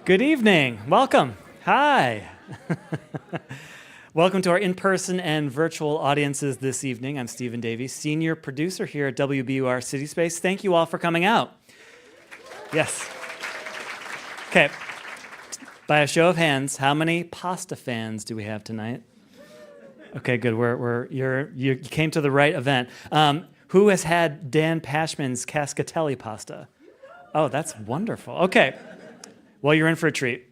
Good evening. Welcome. Hi. Welcome to our in-person and virtual audiences this evening. I'm Stephen Davies, senior producer here at WBUR CitySpace. Thank you all for coming out. Yes. Okay. By a show of hands, how many pasta fans do we have tonight? Okay, good. You came to the right event. Who has had Dan Pashman's cascatelli pasta? Oh, that's wonderful. Okay. Well, you're in for a treat.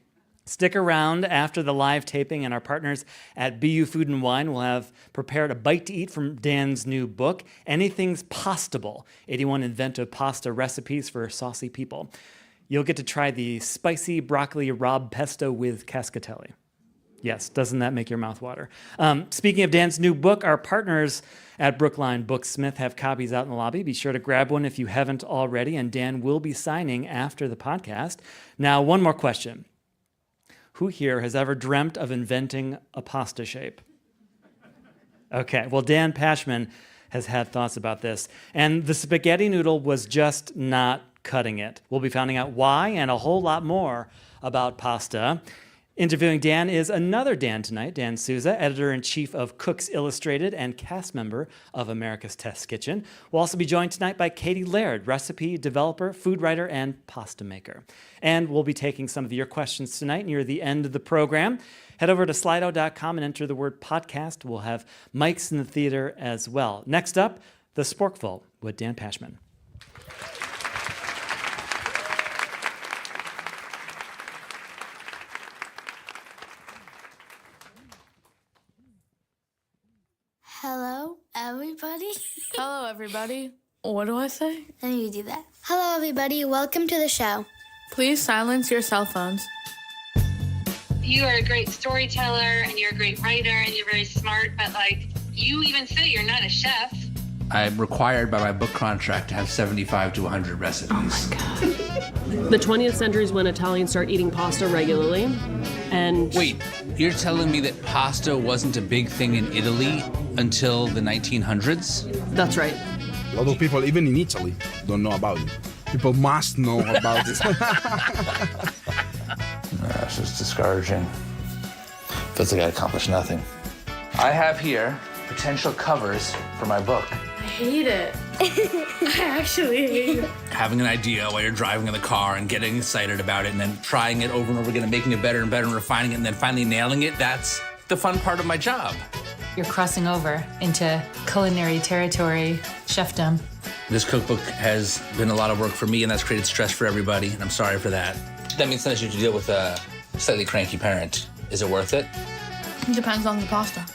Stick around after the live taping, and our partners at BU Food and Wine will have prepared a bite to eat from Dan's new book, Anything's Pastable, 81 Inventive Pasta Recipes for Saucy People. You'll get to try the spicy broccoli rabe pesto with cascatelli. Yes, doesn't that make your mouth water? Speaking of Dan's new book, our partners at Brookline Booksmith have copies out in the lobby. Be sure to grab one if you haven't already, and Dan will be signing after the podcast. Now, one more question. Who here has ever dreamt of inventing a pasta shape? Okay, well, Dan Pashman has had thoughts about this, and the spaghetti noodle was just not cutting it. We'll be finding out why and a whole lot more about pasta. Interviewing Dan is another Dan tonight, Dan Souza, editor-in-chief of Cooks Illustrated and cast member of America's Test Kitchen. We'll also be joined tonight by Katie Laird, recipe developer, food writer, and pasta maker. And we'll be taking some of your questions tonight near the end of the program. Head over to slido.com and enter the word podcast. We'll have mics in the theater as well. Next up, the Sporkful with Dan Pashman. Hello, everybody. Hello, everybody. What do I say? Let me do that. Hello, everybody. Welcome to the show. Please silence your cell phones. You are a great storyteller, and you're a great writer, and you're very smart, but, you even say you're not a chef. I'm required by my book contract to have 75 to 100 recipes. Oh, my God. The 20th century is when Italians start eating pasta regularly, and... Wait, you're telling me that pasta wasn't a big thing in Italy until the 1900s? That's right. A lot of people, even in Italy, don't know about it. People must know about it. That's just discouraging. Feels like I accomplished nothing. I have here potential covers for my book. I hate it. I actually hate it. Having an idea while you're driving in the car and getting excited about it and then trying it over and over again and making it better and better and refining it and then finally nailing it, that's the fun part of my job. You're crossing over into culinary territory, chefdom. This cookbook has been a lot of work for me, and that's created stress for everybody, and I'm sorry for that. That means sometimes you have to deal with a slightly cranky parent. Is it worth it? It depends on the pasta.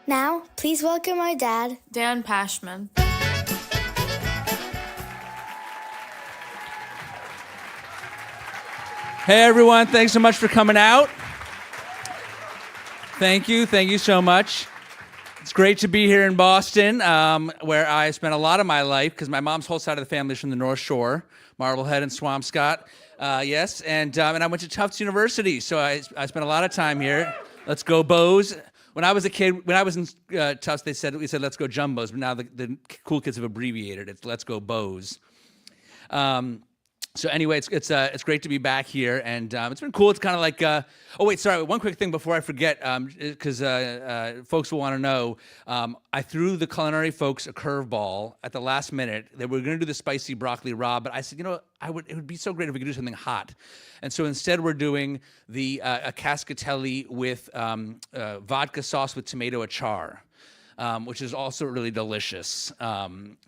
Now, please welcome our dad. Dan Pashman. Hey, everyone. Thanks so much for coming out. Thank you so much. It's great to be here in Boston, where I spent a lot of my life, because my mom's whole side of the family is from the North Shore, Marblehead and Swampscott. Yes, and I went to Tufts University, so I spent a lot of time here. Let's go Bows. When I was a kid, when I was in Tufts, we said let's go Jumbos, but now the cool kids have abbreviated it. Let's go Bows. So anyway, it's great to be back here, and it's been cool. It's kind of like, one quick thing before I forget, because folks will want to know. I threw the culinary folks a curveball at the last minute. They were going to do the spicy broccoli rabe, but I said, it would be so great if we could do something hot, and so instead we're doing a cascatelli with vodka sauce with tomato achar. Which is also really delicious. Thank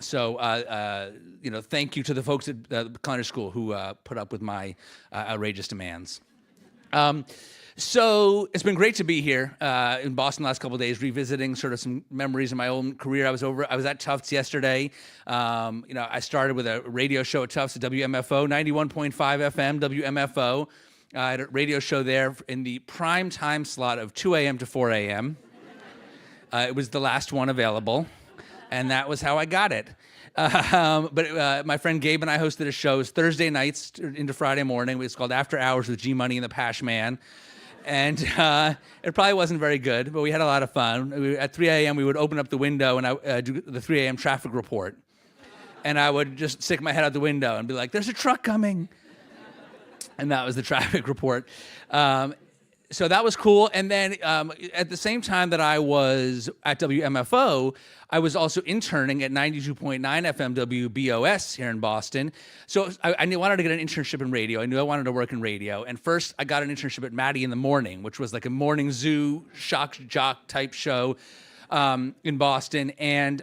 you to the folks at the culinary school who put up with my outrageous demands. So it's been great to be here in Boston the last couple of days, revisiting sort of some memories of my own career. I was at Tufts yesterday. I started with a radio show at Tufts at WMFO, 91.5 FM, WMFO. I had a radio show there in the prime time slot of 2 a.m. to 4 a.m. It was the last one available, and that was how I got it. But my friend Gabe and I hosted a show. It was Thursday nights into Friday morning. It was called After Hours with G Money and the Pashman. And it probably wasn't very good, but we had a lot of fun. At 3 a.m., we would open up the window and I do the 3 a.m. traffic report. and I would just stick my head out the window and be like, "There's a truck coming," and that was the traffic report. So that was cool. And then at the same time that I was at WMFO, I was also interning at 92.9 FM WBOS here in Boston. So I wanted to get an internship in radio. I knew I wanted to work in radio. And first, I got an internship at Maddie in the Morning, which was like a morning zoo, shock jock type show in Boston. And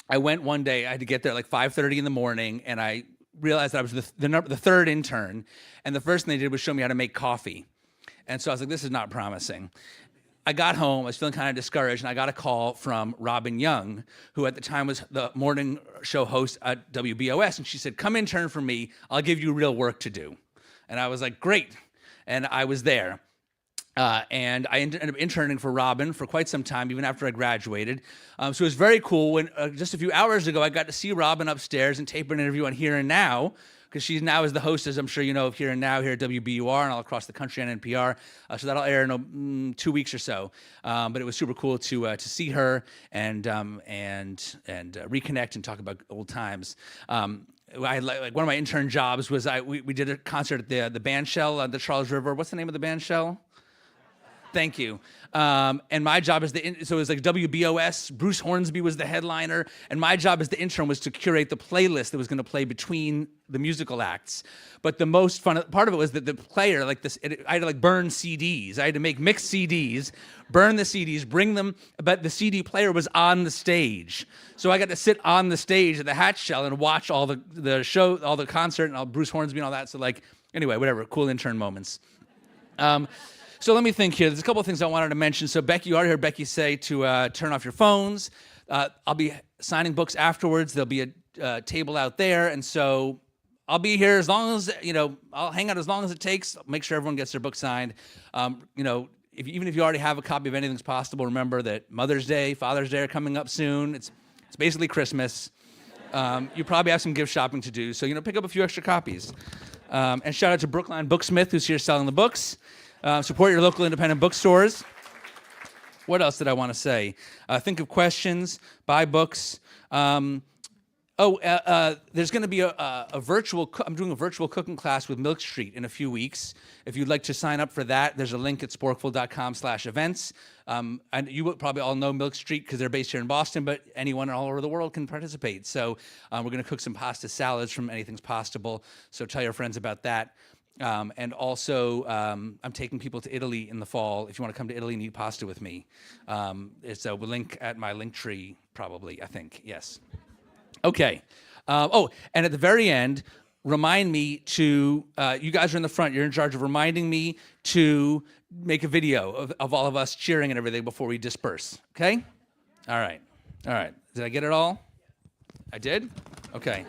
I went one day. I had to get there at like 5:30 in the morning, and I realized that I was the third intern. And the first thing they did was show me how to make coffee. And so I was like, this is not promising. I got home, I was feeling kind of discouraged, and I got a call from Robin Young, who at the time was the morning show host at WBOS, and she said, "Come intern for me, I'll give you real work to do." And I was like, great. And I was there. And I ended up interning for Robin for quite some time, even after I graduated. So it was very cool when just a few hours ago, I got to see Robin upstairs and tape an interview on Here and Now, because she now is the host, as I'm sure you know, of Here and Now here at WBUR and all across the country on NPR. So that'll air in 2 weeks or so. But it was super cool to see her and reconnect and talk about old times. I like one of my intern jobs was we did a concert at the band shell on the Charles River. What's the name of the band shell? Thank you. And my job as so it was like WBOS, Bruce Hornsby was the headliner, and my job as the intern was to curate the playlist that was going to play between the musical acts. But the most fun part of it was that the player, I had to burn CDs. I had to make mixed CDs, burn the CDs, bring them, but the CD player was on the stage. So I got to sit on the stage at the Hatch Shell and watch all the show, all the concert, and all Bruce Hornsby and all that. So anyway, whatever, cool intern moments. So let me think here. There's a couple of things I wanted to mention. So Becky, you already heard Becky say to turn off your phones. I'll be signing books afterwards. There'll be a table out there. And so I'll be here as long as, I'll hang out as long as it takes. I'll make sure everyone gets their book signed. Even if you already have a copy of Anything's Possible, remember that Mother's Day, Father's Day are coming up soon. It's basically Christmas. You probably have some gift shopping to do. So, pick up a few extra copies. And shout out to Brookline Booksmith, who's here selling the books. Support your local independent bookstores. What else did I want to say? Think of questions, buy books. There's going to be I'm doing a virtual cooking class with Milk Street in a few weeks. If you'd like to sign up for that, there's a link at sporkful.com/events. And you would probably all know Milk Street because they're based here in Boston, but anyone all over the world can participate. So we're going to cook some pasta salads from Anything's Pastable. So tell your friends about that. And also, I'm taking people to Italy in the fall. If you want to come to Italy and eat pasta with me, it's a link at my link tree, probably, I think. Yes. Okay. And at the very end, remind me to, you guys are in the front. You're in charge of reminding me to make a video of all of us cheering and everything before we disperse. Okay? All right. Did I get it all? I did? Okay.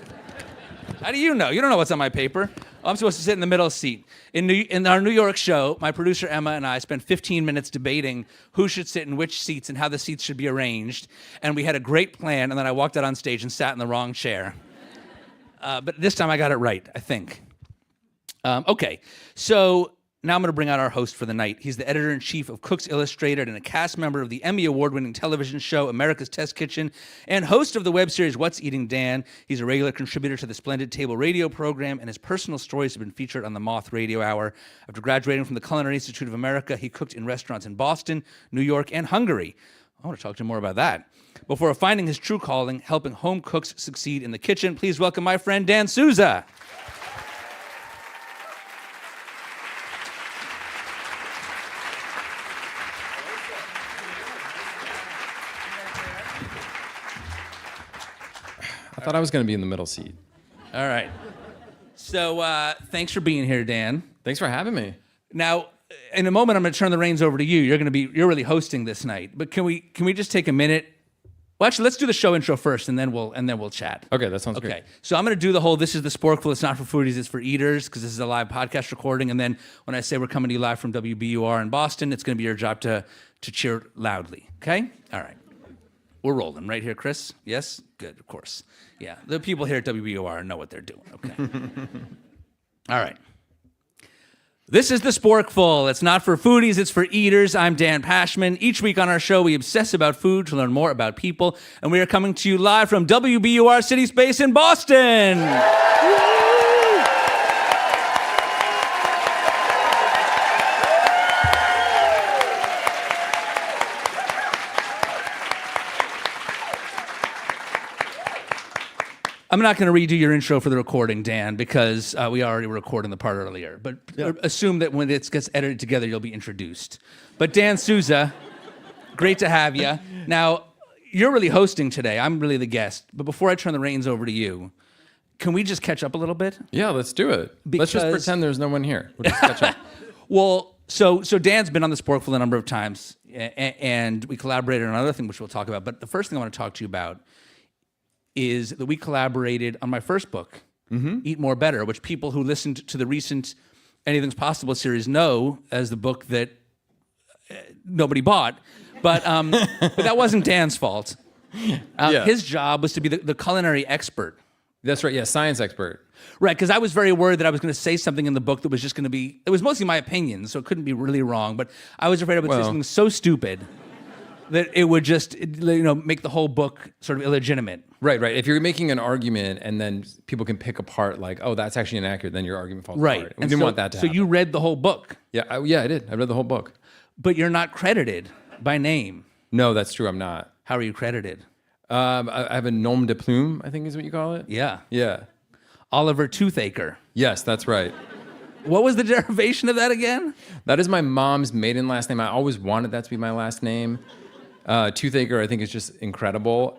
How do you know? You don't know what's on my paper. I'm supposed to sit in the middle seat. In our New York show, my producer Emma and I spent 15 minutes debating who should sit in which seats and how the seats should be arranged. And we had a great plan, and then I walked out on stage and sat in the wrong chair. But this time I got it right, I think. Okay, so now I'm going to bring out our host for the night. He's the editor-in-chief of Cooks Illustrated and a cast member of the Emmy Award-winning television show America's Test Kitchen and host of the web series What's Eating Dan. He's a regular contributor to the Splendid Table radio program, and his personal stories have been featured on the Moth Radio Hour. After graduating from the Culinary Institute of America, he cooked in restaurants in Boston, New York, and Hungary. I want to talk to him more about that. Before finding his true calling, helping home cooks succeed in the kitchen, please welcome my friend Dan Souza. I thought I was going to be in the middle seat. All right. So thanks for being here, Dan. Thanks for having me. Now, in a moment, I'm going to turn the reins over to you. You're really hosting this night. But can we just take a minute? Well, actually, let's do the show intro first, and then we'll chat. Okay, that sounds great. Okay. So I'm going to do the whole. This is the Sporkful. It's not for foodies. It's for eaters, because this is a live podcast recording. And then when I say we're coming to you live from WBUR in Boston, it's going to be your job to cheer loudly. Okay. All right. We're rolling right here, Chris. Yes. Good. Of course. Yeah. The people here at WBUR know what they're doing. Okay. All right. This is the Sporkful. It's not for foodies, it's for eaters. I'm Dan Pashman. Each week on our show, we obsess about food to learn more about people, and we are coming to you live from WBUR CitySpace in Boston. I'm not going to redo your intro for the recording, Dan, because we already were recording the part earlier. But assume that when it gets edited together, you'll be introduced. But Dan Souza, great to have you. Now, you're really hosting today. I'm really the guest. But before I turn the reins over to you, can we just catch up a little bit? Yeah, let's do it. Let's just pretend there's no one here. We'll just catch up. Well, so Dan's been on the Sporkful a number of times, and we collaborated on another thing, which we'll talk about. But the first thing I want to talk to you about is that we collaborated on my first book, Eat More Better, which people who listened to the recent Anything's Possible series know as the book that nobody bought. But that wasn't Dan's fault. His job was to be the culinary expert. That's right, yeah, science expert. Right, because I was very worried that I was going to say something in the book that was just going to be, it was mostly my opinion, so it couldn't be really wrong, but I was afraid I would say something so stupid that it would just, make the whole book sort of illegitimate. Right. If you're making an argument and then people can pick apart like, oh, that's actually inaccurate, then your argument falls apart. We didn't want that to happen. So you read the whole book. Yeah, I did. I read the whole book. But you're not credited by name. No, that's true. I'm not. How are you credited? I have a nom de plume, I think is what you call it. Yeah. Yeah. Oliver Toothaker. Yes, that's right. What was the derivation of that again? That is my mom's maiden last name. I always wanted that to be my last name. Toothaker, I think, is just incredible.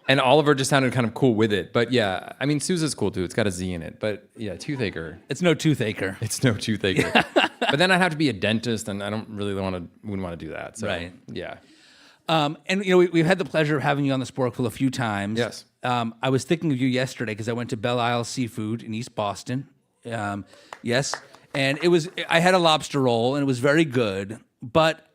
And Oliver just sounded kind of cool with it. But yeah, I mean, Souza's cool too. It's got a Z in it. But yeah, Toothaker. It's no Toothaker. It's no Toothaker. But then I'd have to be a dentist, and I don't really wouldn't want to do that. So, right. Yeah. And we've had the pleasure of having you on the Sporkful a few times. Yes. I was thinking of you yesterday because I went to Belle Isle Seafood in East Boston. Yes. And I had a lobster roll, and it was very good. But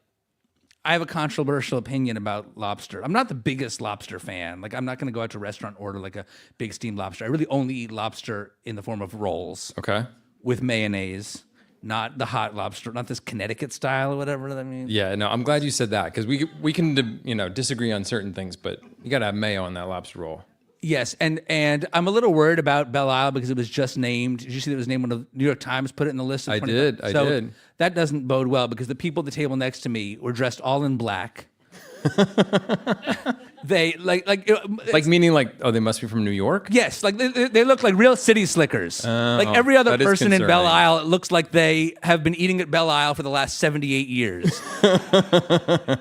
I have a controversial opinion about lobster. I'm not the biggest lobster fan. Like, I'm not going to go out to a restaurant and order like a big steamed lobster. I really only eat lobster in the form of rolls. Okay. With mayonnaise, not the hot lobster, not this Connecticut style or whatever that means. Yeah, no, I'm glad you said that because we can disagree on certain things, but you got to have mayo on that lobster roll. Yes, and I'm a little worried about Belle Isle because it was just named. Did you see that it was named when the New York Times put it in the list? I did. That doesn't bode well because the people at the table next to me were dressed all in black. They meaning they must be from New York. Yes, like they look like real city slickers. Like every other person in Belle Isle, it looks like they have been eating at Belle Isle for the last 78 years.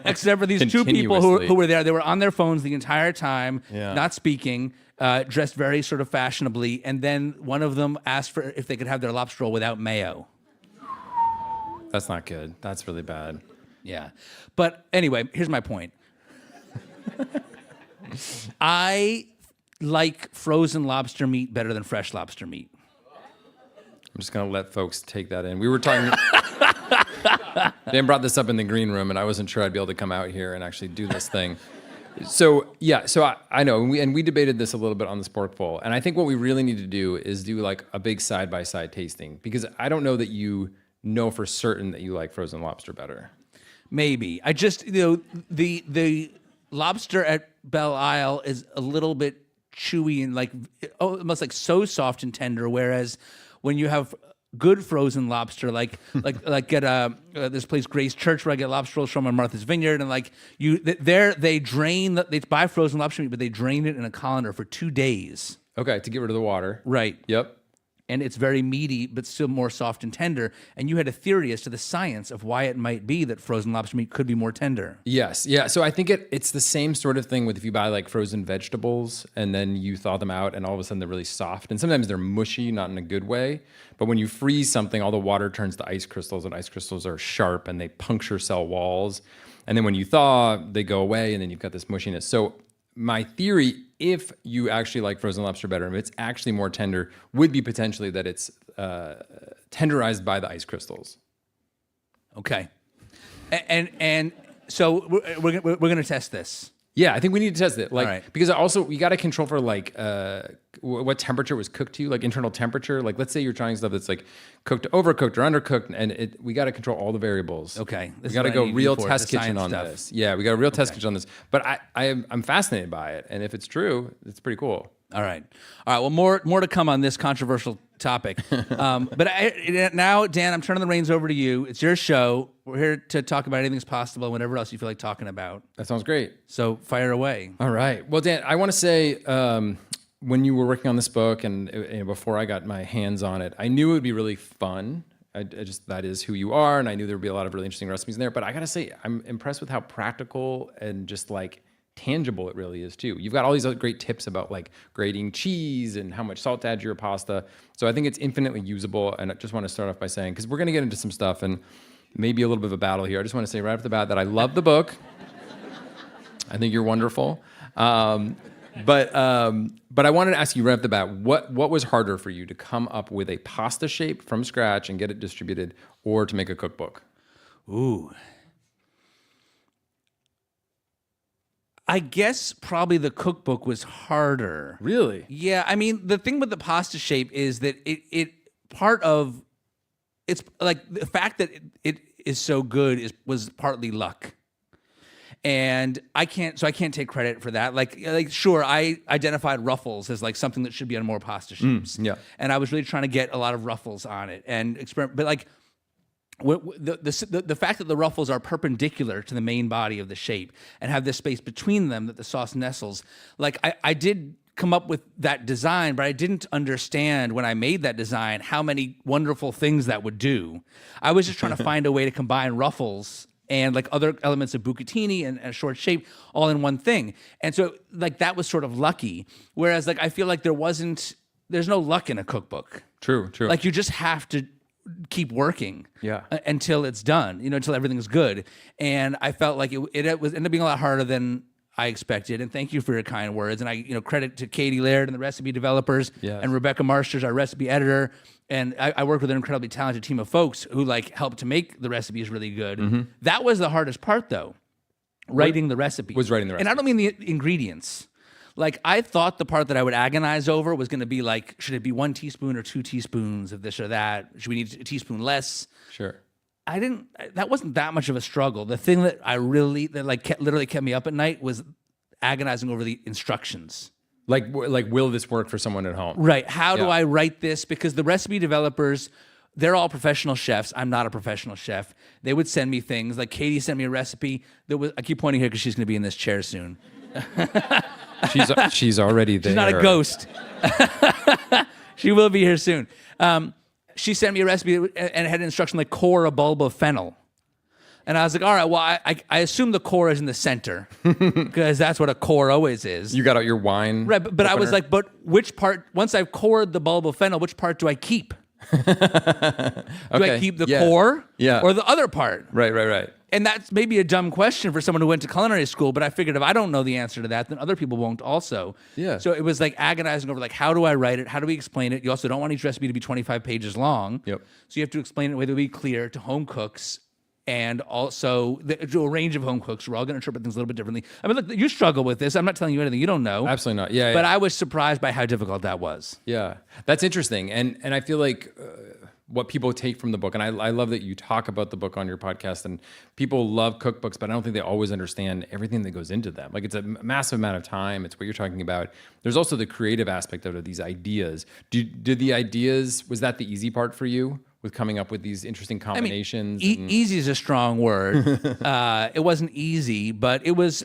Except for these two people who were there. They were on their phones the entire time, not speaking, dressed very sort of fashionably. And then one of them asked for if they could have their lobster roll without mayo. That's not good. That's really bad. Yeah. But anyway, here's my point. I like frozen lobster meat better than fresh lobster meat. I'm just going to let folks take that in. We were talking... Dan brought this up in the green room, and I wasn't sure I'd be able to come out here and actually do this thing. So I know, and we debated this a little bit on the Sporkful, and I think what we really need to do is do like a big side-by-side tasting, because I don't know that you know for certain that you like frozen lobster better. Maybe. I just, the lobster at Belle Isle is a little bit chewy and almost like so soft and tender, whereas when you have good frozen lobster, like at this place Grace Church where I get lobster rolls from on Martha's Vineyard, and they buy frozen lobster meat, but they drain it in a colander for 2 days. Okay, to get rid of the water. Right. Yep. And it's very meaty, but still more soft and tender. And you had a theory as to the science of why it might be that frozen lobster meat could be more tender. Yes, yeah. So I think it's the same sort of thing with if you buy like frozen vegetables and then you thaw them out and all of a sudden they're really soft. And sometimes they're mushy, not in a good way. But when you freeze something, all the water turns to ice crystals, and ice crystals are sharp and they puncture cell walls. And then when you thaw, they go away, and then you've got this mushiness. So my theory, if you actually like frozen lobster better, and if it's actually more tender, would be potentially that it's tenderized by the ice crystals. Okay, and so we're going to test this. Yeah, I think we need to test it. Like, All right. because also you got to control for like what temperature was cooked to, like internal temperature. Like, let's say you're trying stuff that's like cooked, overcooked, or undercooked, and we got to control all the variables. Okay, we got to go real test kitchen on stuff. this. Yeah, we got a real test kitchen on this. But I'm fascinated by it, and if it's true, it's pretty cool. All right. Well, more to come on this controversial topic. But now, Dan, I'm turning the reins over to you. It's your show. We're here to talk about anything that's possible, and whatever else you feel like talking about. That sounds great. So fire away. All right. Well, Dan, I want to say when you were working on this book and before I got my hands on it, I knew it would be really fun. I just that is who you are, and I knew there would be a lot of really interesting recipes in there. But I gotta say, I'm impressed with how practical and just like tangible it really is too. You've got all these other great tips about like grating cheese and how much salt to add to your pasta. So I think it's infinitely usable. And I just want to start off by saying, because we're going to get into some stuff and maybe a little bit of a battle here. I just want to say right off the bat that I love the book. I think you're wonderful. But I wanted to ask you right off the bat, what was harder for you, to come up with a pasta shape from scratch and get it distributed, or to make a cookbook? Ooh. I guess probably the cookbook was harder. Really? Yeah, I mean, the thing with the pasta shape is that it's like the fact that it is so good was partly luck. And I can't take credit for that. Like sure, I identified ruffles as like something that should be on more pasta shapes. Yeah. And I was really trying to get a lot of ruffles on it and experiment, but like the fact that the ruffles are perpendicular to the main body of the shape and have this space between them that the sauce nestles, like I did come up with that design, but I didn't understand when I made that design how many wonderful things that would do. I was just trying to find a way to combine ruffles and like other elements of bucatini and a short shape all in one thing. And so like that was sort of lucky. Whereas like I feel like there's no luck in a cookbook. True. Like you just have to keep working until it's done, until everything's good. And I felt like it ended up being a lot harder than I expected. And thank you for your kind words. And I, credit to Katie Laird and the recipe developers and Rebecca Marsters, our recipe editor. And I work with an incredibly talented team of folks who like helped to make the recipes really good. Mm-hmm. That was the hardest part though, writing the recipe. Was writing the recipe. And I don't mean the ingredients. Like, I thought the part that I would agonize over was going to be like, should it be 1 teaspoon or 2 teaspoons of this or that? Should we need a teaspoon less? Sure. That wasn't that much of a struggle. The thing that literally kept me up at night was agonizing over the instructions. Like, will this work for someone at home? Right. How do I write this? Because the recipe developers, they're all professional chefs. I'm not a professional chef. They would send me things. Like, Katie sent me a recipe that was, I keep pointing here because she's going to be in this chair soon. She's already there. She's not a ghost. She will be here soon. She sent me a recipe and it had an instruction like core a bulb of fennel. And I was like, all right, well, I assume the core is in the center because that's what a core always is. You got out your wine. Right, but I was like, but which part, once I've cored the bulb of fennel, which part do I keep? Do I keep the core or the other part? Right. And that's maybe a dumb question for someone who went to culinary school, but I figured if I don't know the answer to that, then other people won't also. Yeah. So it was like agonizing over like, how do I write it? How do we explain it? You also don't want each recipe to be 25 pages long. Yep. So you have to explain it in a way that will be clear to home cooks and also to a range of home cooks. We're all going to interpret things a little bit differently. I mean, look, you struggle with this. I'm not telling you anything you don't know. Absolutely not. Yeah. But I was surprised by how difficult that was. Yeah. That's interesting. And I feel like what people take from the book, and I love that you talk about the book on your podcast, and people love cookbooks, but I don't think they always understand everything that goes into them. Like, it's a massive amount of time. It's what you're talking about. There's also the creative aspect of it, these ideas. Did the ideas, was that the easy part for you with coming up with these interesting combinations? I mean, easy is a strong word. It wasn't easy, but it was,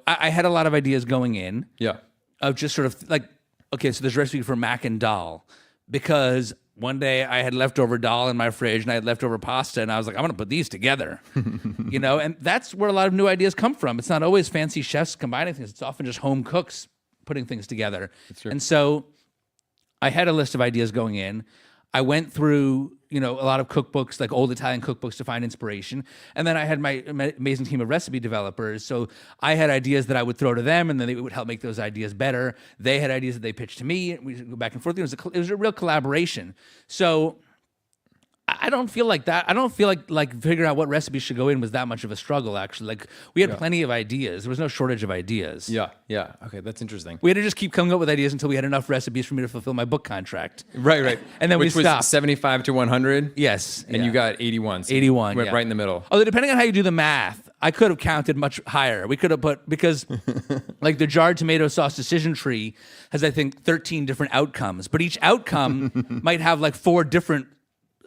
I had a lot of ideas going in. Yeah. Of just sort of like, okay, so there's a recipe for mac and dal, because one day I had leftover dal in my fridge and I had leftover pasta, and I was like, I'm going to put these together, and that's where a lot of new ideas come from. It's not always fancy chefs combining things. It's often just home cooks putting things together. That's true. And so I had a list of ideas going in. I went through, a lot of cookbooks, like old Italian cookbooks, to find inspiration. And then I had my amazing team of recipe developers. So I had ideas that I would throw to them, and then they would help make those ideas better. They had ideas that they pitched to me, and we would go back and forth. It was a real collaboration. So I don't feel like that. I don't feel like figuring out what recipes should go in was that much of a struggle, actually. Like, we had plenty of ideas. There was no shortage of ideas. Yeah. Okay, that's interesting. We had to just keep coming up with ideas until we had enough recipes for me to fulfill my book contract. Right. And then Which we stopped. was 75 to 100? Yes. And you got 81. So 81, went right in the middle. Although, depending on how you do the math, I could have counted much higher. We could have put, because like the jarred tomato sauce decision tree has, I think, 13 different outcomes, but each outcome might have like 4 different,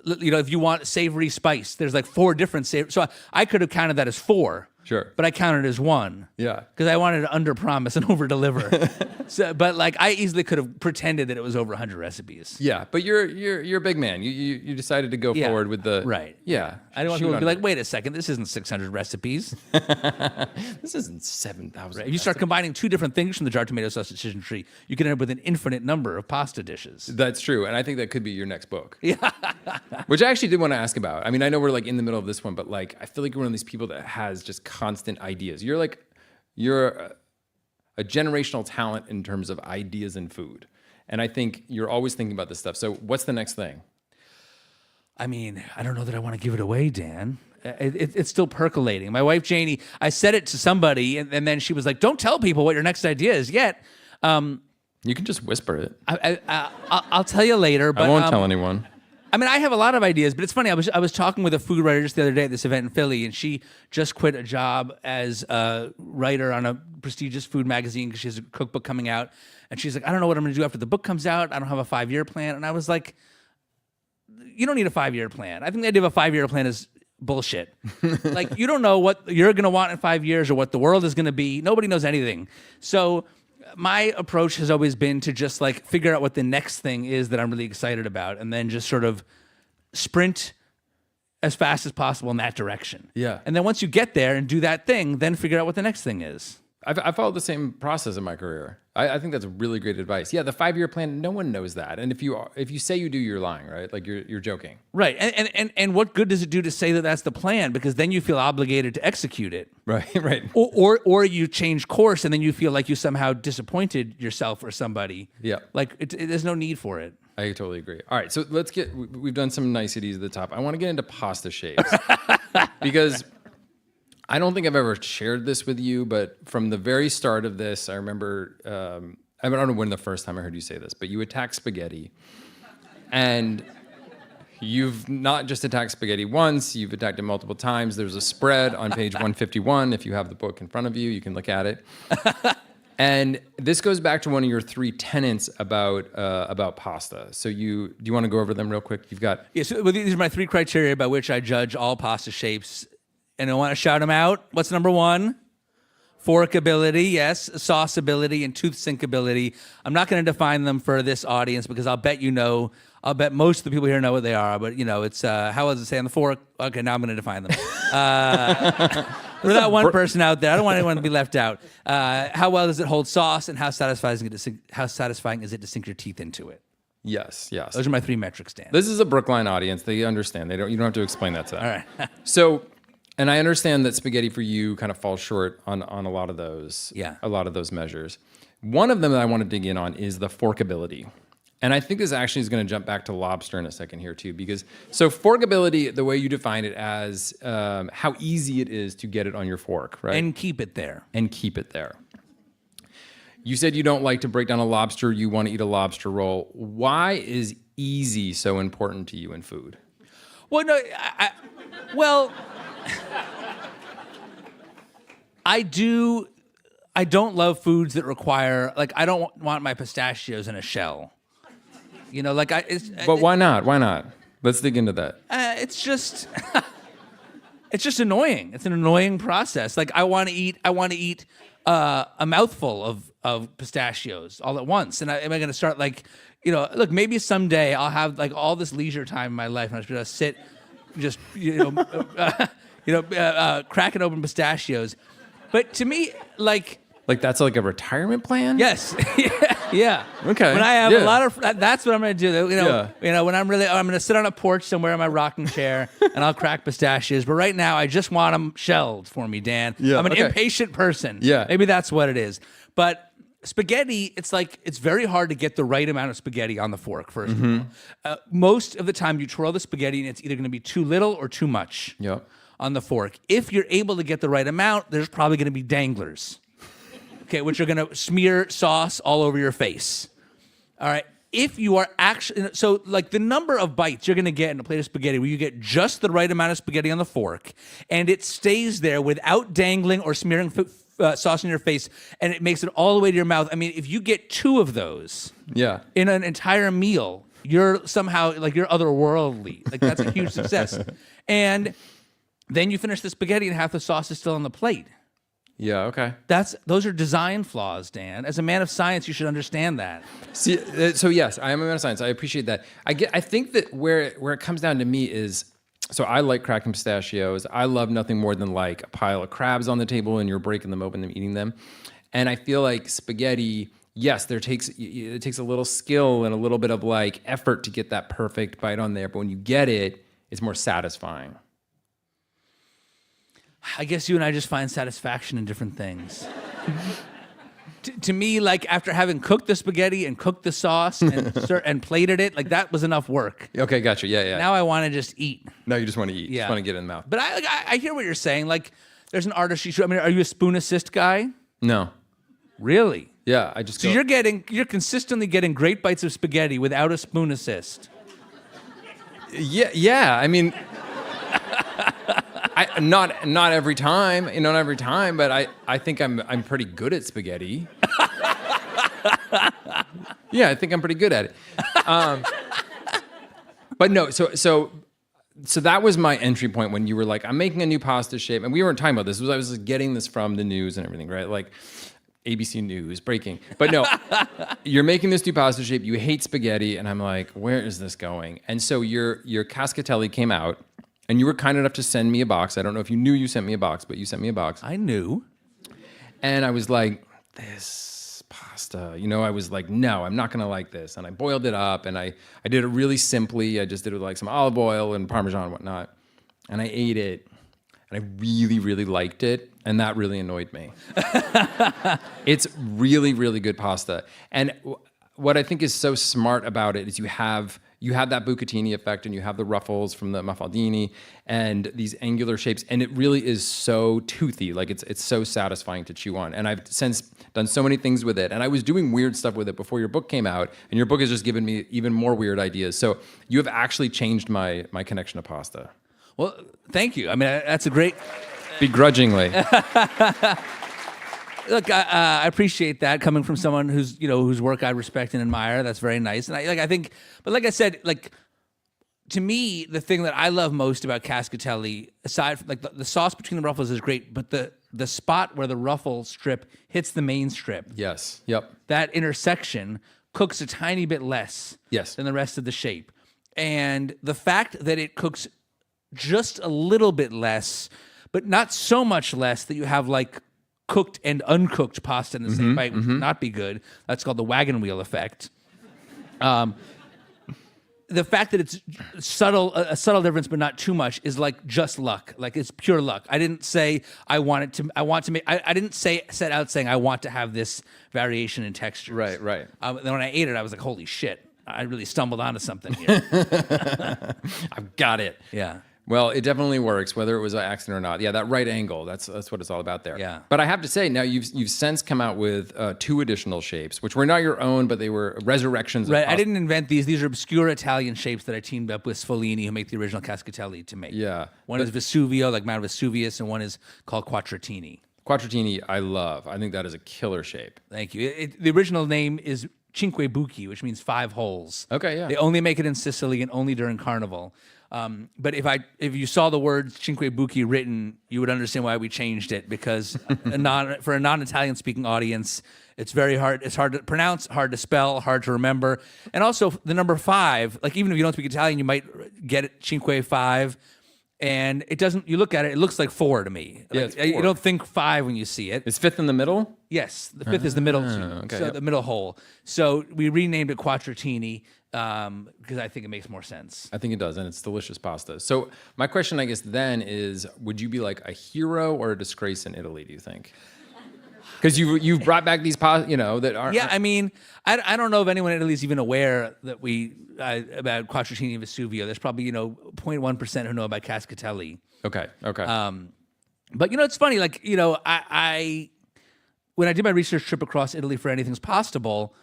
if you want savory spice, there's like 4 different savory. So I could have counted that as 4. Sure. But I counted it as 1. Yeah. Because I wanted to under-promise and over-deliver. But like, I easily could have pretended that it was over 100 recipes. Yeah, but you're a big man. You decided to go forward with the right. Yeah, I don't want people to be like, wait a second, this isn't 600 recipes. This isn't 7,000. Right. If you start combining 2 different things from the jarred tomato sauce decision tree, you can end up with an infinite number of pasta dishes. That's true, and I think that could be your next book. Yeah. Which I actually did want to ask about. I mean, I know we're like in the middle of this one, but like, I feel like you're one of these people that has just constant ideas. You're a generational talent in terms of ideas in food. And I think you're always thinking about this stuff. So what's the next thing? I mean, I don't know that I want to give it away, Dan. It's still percolating. My wife, Janie, I said it to somebody, and then she was like, don't tell people what your next idea is yet. You can just whisper it. I'll tell you later. But I won't tell anyone. I mean, I have a lot of ideas, but it's funny. I was talking with a food writer just the other day at this event in Philly, and she just quit a job as a writer on a prestigious food magazine because she has a cookbook coming out. And she's like, I don't know what I'm going to do after the book comes out. I don't have a 5-year plan. And I was like, you don't need a 5-year plan. I think the idea of a 5-year plan is bullshit. Like, you don't know what you're going to want in 5 years or what the world is going to be. Nobody knows anything. So my approach has always been to just like figure out what the next thing is that I'm really excited about, and then just sort of sprint as fast as possible in that direction. Yeah. And then once you get there and do that thing, then figure out what the next thing is. I followed the same process in my career. I think that's really great advice. Yeah, the 5-year plan, no one knows that. And if you say you do, you're lying, right? Like you're joking. Right. And what good does it do to say that that's the plan? Because then you feel obligated to execute it. Right. Or you change course and then you feel like you somehow disappointed yourself or somebody. Yeah. Like there's no need for it. I totally agree. All right, so we've done some niceties at the top. I want to get into pasta shapes because I don't think I've ever shared this with you, but from the very start of this, I remember, I don't know when the first time I heard you say this, but you attacked spaghetti. And you've not just attacked spaghetti once, you've attacked it multiple times. There's a spread on page 151. If you have the book in front of you, you can look at it. And this goes back to one of your 3 tenets about pasta. So do you want to go over them real quick? You've got... Yeah, so these are my 3 criteria by which I judge all pasta shapes. And I want to shout them out. What's number 1? Forkability, yes. Sauceability and tooth sinkability. I'm not going to define them for this audience because I'll bet most of the people here know what they are. But, it's, how does it say on the fork? Okay, now I'm going to define them. For that one person out there, I don't want anyone to be left out. How well does it hold sauce, and how satisfying is it to sink your teeth into it? Yes. Those are my 3 metrics, Dan. This is a Brookline audience. They understand. You don't have to explain that to them. All right. So... And I understand that spaghetti for you kind of falls short on a lot of those. Yeah. A lot of those measures. One of them that I want to dig in on is the forkability. And I think this actually is going to jump back to lobster in a second here too, because so forkability, the way you define it as how easy it is to get it on your fork, right? And keep it there. You said you don't like to break down a lobster. You want to eat a lobster roll. Why is easy so important to you in food? Well, no, I don't love foods that require, like, I don't want my pistachios in a shell. But why not? Why not? Let's dig into that. It's just annoying. It's an annoying process. Like, I want to eat a mouthful of pistachios all at once. And am I going to start look, maybe someday I'll have like all this leisure time in my life and I'm just going to sit, cracking open pistachios. But to me, like that's like a retirement plan? Yes. Yeah. Okay. When I have a lot of, that's what I'm going to do. When I'm going to sit on a porch somewhere in my rocking chair and I'll crack pistachios. But right now, I just want them shelled for me, Dan. Yeah. I'm an impatient person. Yeah. Maybe that's what it is. But spaghetti, it's very hard to get the right amount of spaghetti on the fork, first of all. Most of the time you twirl the spaghetti and it's either going to be too little or too much on the fork. If you're able to get the right amount, there's probably going to be danglers, okay, which are going to smear sauce all over your face. All right. If you are actually, so like the number of bites you're going to get in a plate of spaghetti where you get just the right amount of spaghetti on the fork and it stays there without dangling or smearing sauce in your face, and it makes it all the way to your mouth. I mean, if you get 2 of those in an entire meal, you're somehow, like, you're otherworldly. Like, that's a huge success. And then you finish the spaghetti and half the sauce is still on the plate. Yeah, okay. Those are design flaws, Dan. As a man of science, you should understand that. See, so yes, I am a man of science. I appreciate that. I think that where it comes down to me is, so I like cracking pistachios. I love nothing more than like a pile of crabs on the table and you're breaking them open and eating them. And I feel like spaghetti, yes, it takes a little skill and a little bit of like effort to get that perfect bite on there. But when you get it, it's more satisfying. I guess you and I just find satisfaction in different things. To me, like, after having cooked the spaghetti and cooked the sauce and plated it, like, that was enough work. Okay, gotcha. Yeah. Now I want to just eat. No, you just want to eat. Yeah. You just want to get it in the mouth. But I hear what you're saying. Like, there's an artistry. I mean, are you a spoon assist guy? No. Really? Yeah, I just. So you're consistently getting great bites of spaghetti without a spoon assist. Yeah. I mean. Not every time, not every time, but I think I'm pretty good at spaghetti. Yeah, I think I'm pretty good at it. But no, so that was my entry point when you were like, I'm making a new pasta shape, and we weren't talking about this. I was getting this from the news and everything, right? Like ABC News, breaking. But no, you're making this new pasta shape. You hate spaghetti, and I'm like, where is this going? And so your cascatelli came out. And you were kind enough to send me a box. I don't know if you knew you sent me a box, but you sent me a box. I knew. And I was like, this pasta, I was like, no, I'm not going to like this. And I boiled it up, and I did it really simply. I just did it with like some olive oil and Parmesan and whatnot. And I ate it, and I really, really liked it. And that really annoyed me. It's really, really good pasta. And what I think is so smart about it is you have that bucatini effect, and you have the ruffles from the mafaldini and these angular shapes, and it really is so toothy. Like it's so satisfying to chew on. And I've since done so many things with it, and I was doing weird stuff with it before your book came out, and your book has just given me even more weird ideas. So you have actually changed my connection to pasta. Well, thank you. I mean, that's a great... Begrudgingly. Look, I appreciate that coming from someone whose work I respect and admire. That's very nice. And I think, but like I said, like, to me, the thing that I love most about cascatelli, aside from like the sauce between the ruffles is great, but the spot where the ruffle strip hits the main strip. Yes. Yep. That intersection cooks a tiny bit less than the rest of the shape. And the fact that it cooks just a little bit less, but not so much less that you have like cooked and uncooked pasta in the same bite would not be good. That's called the wagon wheel effect. The fact that it's a subtle difference, but not too much, is like just luck. Like it's pure luck. I didn't say I didn't set out saying I want to have this variation in texture. Right. Then when I ate it, I was like, holy shit! I really stumbled onto something here. I've got it. Yeah. Well, it definitely works, whether it was an accident or not. Yeah, that right angle, that's what it's all about there. Yeah. But I have to say, now you've since come out with 2 additional shapes, which were not your own, but they were resurrections. Right, I didn't invent these. These are obscure Italian shapes that I teamed up with Sfollini, who make the original cascatelli, to make. Yeah. One is Vesuvio, like Mount Vesuvius, and one is called Quattratini. Quattratini, I love. I think that is a killer shape. Thank you. The original name is Cinque Buchi, which means 5 holes. Okay, yeah. They only make it in Sicily and only during Carnival. But if you saw the words Cinque Buchi written, you would understand why we changed it, because for a non-Italian speaking audience, it's very hard. It's hard to pronounce, hard to spell, hard to remember. And also the number 5, like even if you don't speak Italian, you might get it Cinque 5. And it doesn't, you look at it, it looks like 4 to me. Yeah, like, you don't think 5 when you see it. Is 5th in the middle? Yes, the 5th is the middle, the middle hole. So we renamed it Quattratini because I think it makes more sense. I think it does, and it's delicious pasta. So my question, I guess, then is, would you be like a hero or a disgrace in Italy, do you think? Because you've brought back these that aren't. Yeah, I mean, I don't know if anyone in Italy is even aware that about Quattro and Vesuvio. There's probably 0.1% who know about cascatelli. Okay. But it's funny. Like I when I did my research trip across Italy for Anything's Pastable,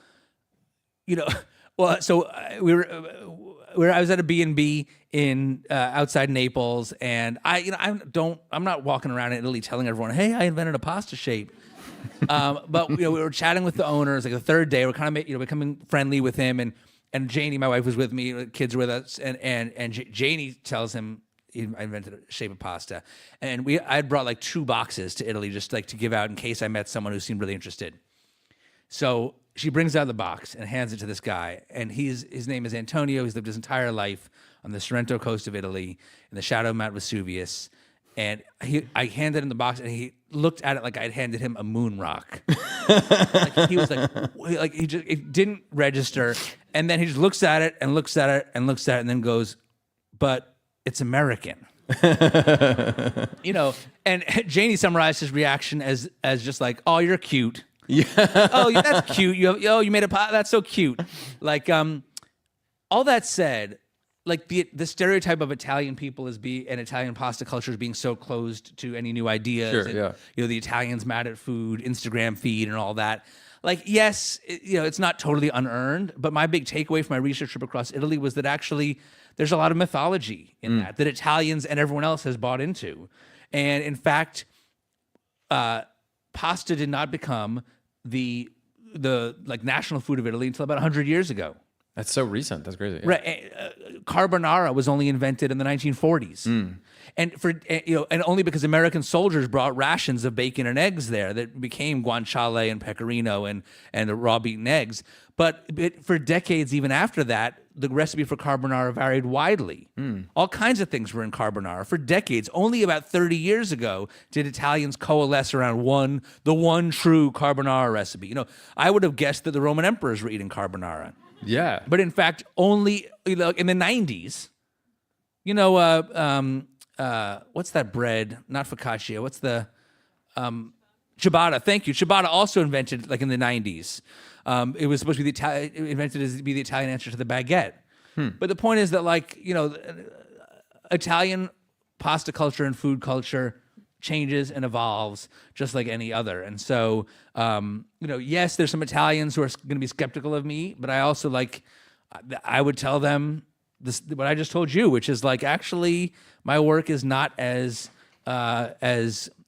well, so I was at a B&B in outside Naples, and I'm not walking around in Italy telling everyone, hey, I invented a pasta shape. But we were chatting with the owners like the third day. We're kind of becoming friendly with him, and Janie, my wife, was with me. The kids were with us, and Janie tells him I invented a shape of pasta, and I had brought like 2 boxes to Italy just like to give out in case I met someone who seemed really interested. So she brings out the box and hands it to this guy, and his name is Antonio. He's lived his entire life on the Sorrento coast of Italy in the shadow of Mount Vesuvius. And I handed him the box, and he looked at it like I had handed him a moon rock. Like he was like it didn't register. And then he just looks at it and looks at it and looks at it, and then goes, "But it's American." And Janie summarized his reaction as just like, "Oh, you're cute." Yeah. Oh, that's cute. You made a pot. That's so cute. Like, all that said, like the stereotype of Italian people and Italian pasta culture as being so closed to any new ideas. Sure, and, yeah. The Italians mad at food, Instagram feed, and all that. Like, yes, it's not totally unearned, but my big takeaway from my research trip across Italy was that actually there's a lot of mythology in that Italians and everyone else has bought into. And in fact, pasta did not become the like national food of Italy until about 100 years ago. That's so recent. That's crazy. Yeah. Right. Carbonara was only invented in the 1940s. And and only because American soldiers brought rations of bacon and eggs there that became guanciale and pecorino and the raw beaten eggs. But for decades, even after that, the recipe for carbonara varied widely. All kinds of things were in carbonara for decades. Only about 30 years ago did Italians coalesce around the one true carbonara recipe. I would have guessed that the Roman emperors were eating carbonara. Yeah. But in fact, only in the 90s, what's that bread? Not focaccia. What's the ciabatta? Thank you. Ciabatta also invented like in the 90s. It was supposed to be invented to be the Italian answer to the baguette. But the point is that Italian pasta culture and food culture changes and evolves just like any other. And so, yes, there's some Italians who are going to be skeptical of me, but I also I would tell them what I just told you, which is actually my work is not as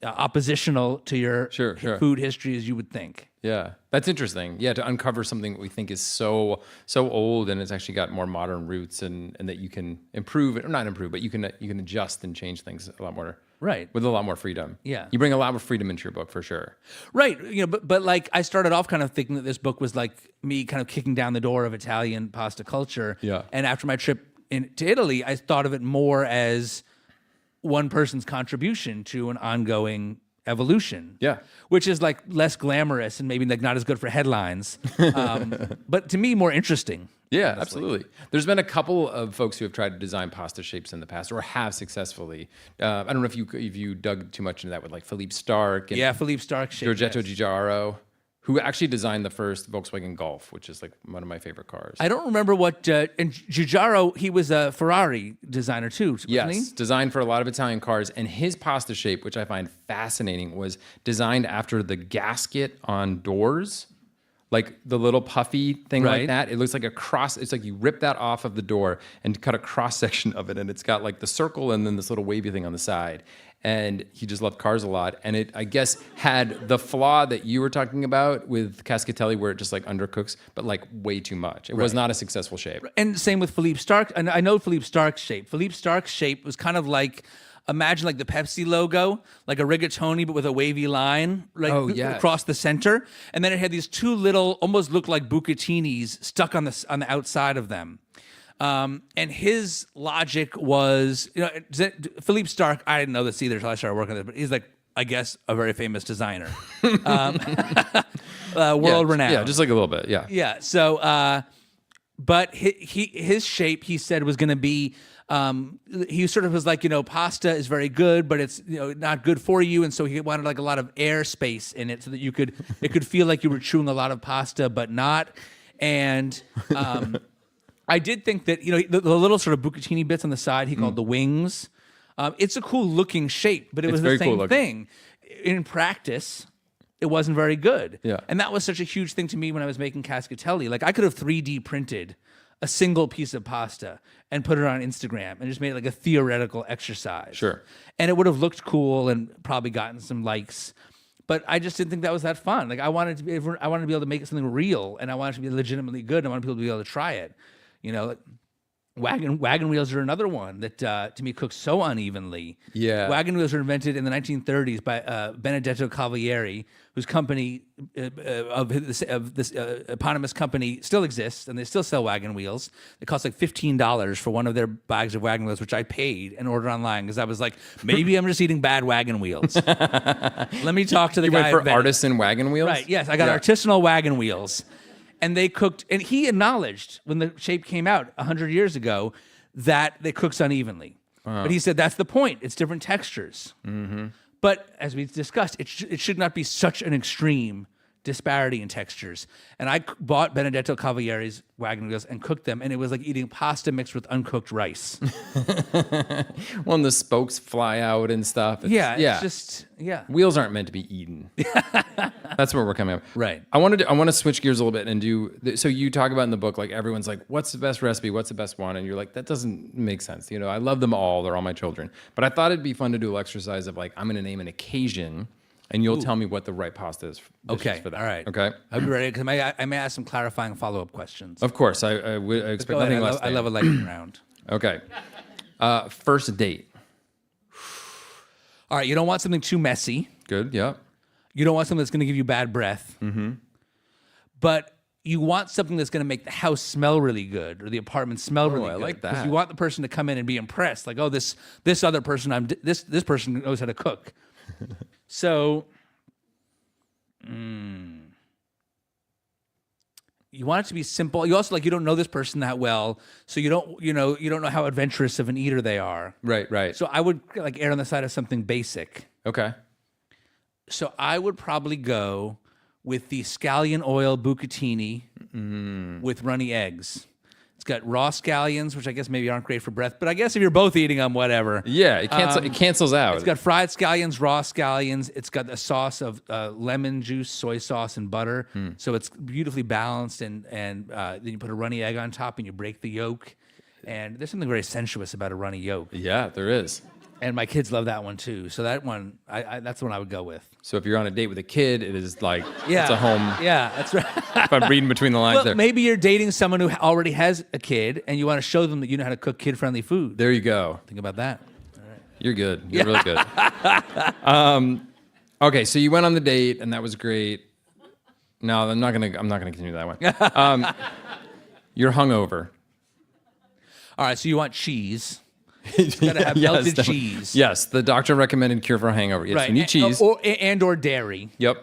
oppositional to your food history as you would think. Yeah, that's interesting. Yeah, to uncover something that we think is so old and it's actually got more modern roots, and that you can improve it, or not improve, but you can adjust and change things a lot more. Right. With a lot more freedom. Yeah. You bring a lot more freedom into your book for sure. Right. But I started off kind of thinking that this book was like me kind of kicking down the door of Italian pasta culture. Yeah. And after my trip to Italy, I thought of it more as one person's contribution to an ongoing evolution. Yeah. Which is less glamorous and maybe not as good for headlines. But to me, more interesting. Yeah, honestly. Absolutely. There's been a couple of folks who have tried to design pasta shapes in the past, or have successfully. I don't know if you dug too much into that with Philippe Starck. And Philippe Starck shape. Giorgetto Giugiaro, who actually designed the first Volkswagen Golf, which is one of my favorite cars. I don't remember what. And Giugiaro, he was a Ferrari designer too, wasn't he? Designed for a lot of Italian cars, and his pasta shape, which I find fascinating, was designed after the gasket on doors. Like the little puffy thing like that. It looks like a cross. It's like you rip that off of the door and cut a cross section of it. And it's got the circle and then this little wavy thing on the side. And he just loved cars a lot. And it, I guess, had the flaw that you were talking about with cascatelli, where it just undercooks, but way too much. It was not a successful shape. And same with Philippe Starck. And I know Philippe Starck's shape. Philippe Starck's shape was kind of imagine the Pepsi logo, like a rigatoni, but with a wavy line across the center. And then it had these two little, almost looked like bucatinis stuck on the outside of them. And his logic was, Philippe Starck, I didn't know this either until I started working on this, but he's I guess, a very famous designer. World renowned. Yeah, just a little bit, yeah. Yeah, so, but his shape, he said, was going to be he sort of was like, pasta is very good, but it's not good for you, and so he wanted like a lot of air space in it so that it could feel like you were chewing a lot of pasta, but not. And I did think that the little sort of bucatini bits on the side he called the wings. It's a cool looking shape, but it was the same thing. In practice, it wasn't very good. Yeah. And that was such a huge thing to me when I was making cascatelli. Like I could have 3D printed a single piece of pasta and put it on Instagram and just made it like a theoretical exercise. Sure. And it would have looked cool and probably gotten some likes. But I just didn't think that was that fun. Like I wanted to be able to make something real, and I wanted it to be legitimately good, and I wanted people to be able to try it. Like, wagon wheels are another one that to me cooks so unevenly. Yeah. Wagon wheels were invented in the 1930s by Benedetto Cavalieri, whose company of this eponymous company still exists, and they still sell wagon wheels. It costs like $15 for one of their bags of wagon wheels, which I paid and ordered online because I was like, maybe I'm just eating bad wagon wheels. Let me talk to the guy. You went for artisan wagon wheels? Right, yes. I got artisanal wagon wheels. And they cooked, and he acknowledged when the shape came out 100 years ago that they cooks unevenly. But he said that's the point. It's different textures. Mm-hmm. But as we discussed, it should not be such an extreme disparity in textures. And I bought Benedetto Cavalieri's wagon wheels and cooked them, and it was like eating pasta mixed with uncooked rice. Well, and the spokes fly out and stuff. It's just. Wheels aren't meant to be eaten. That's where we're coming up. Right. I want to switch gears a little bit and do. So you talk about in the book, like everyone's like, "What's the best recipe? What's the best one?" And you're like, "That doesn't make sense." I love them all. They're all my children. But I thought it'd be fun to do an exercise of like, I'm going to name an occasion, and you'll tell me what the right pasta is. Okay. For that. All right. Okay. I'll be ready because I may ask some clarifying follow-up questions. Of course. I expect nothing less. I love a lightning round. Okay. First date. All right. You don't want something too messy. Good. Yeah. You don't want something that's going to give you bad breath. Mm-hmm. But you want something that's going to make the house smell really good or the apartment smell really good. I like that. Because you want the person to come in and be impressed. Like, oh, this other person, this person knows how to cook. So, you want it to be simple. You also you don't know this person that well, so you don't know how adventurous of an eater they are. Right. So I would err on the side of something basic. Okay. So I would probably go with the scallion oil bucatini with runny eggs. It's got raw scallions, which I guess maybe aren't great for breath, but I guess if you're both eating them, whatever. Yeah, it cancels out. It's got fried scallions, raw scallions. It's got a sauce of lemon juice, soy sauce, and butter. So it's beautifully balanced, and then you put a runny egg on top, and you break the yolk. And there's something very sensuous about a runny yolk. Yeah, there is. And my kids love that one too. So that one, that's the one I would go with. So if you're on a date with a kid, it is like, yeah, it's a home. Yeah, that's right. If I'm reading between the lines there. Maybe you're dating someone who already has a kid and you want to show them that you know how to cook kid-friendly food. There you go. Think about that. All right. You're good. You're really good. Okay, so you went on the date and that was great. No, I'm not gonna continue that one. You're hungover. All right, so you want cheese. You gotta have melted cheese. Yes, the doctor recommended cure for a hangover. Yes, right. You need cheese. Or dairy. Yep.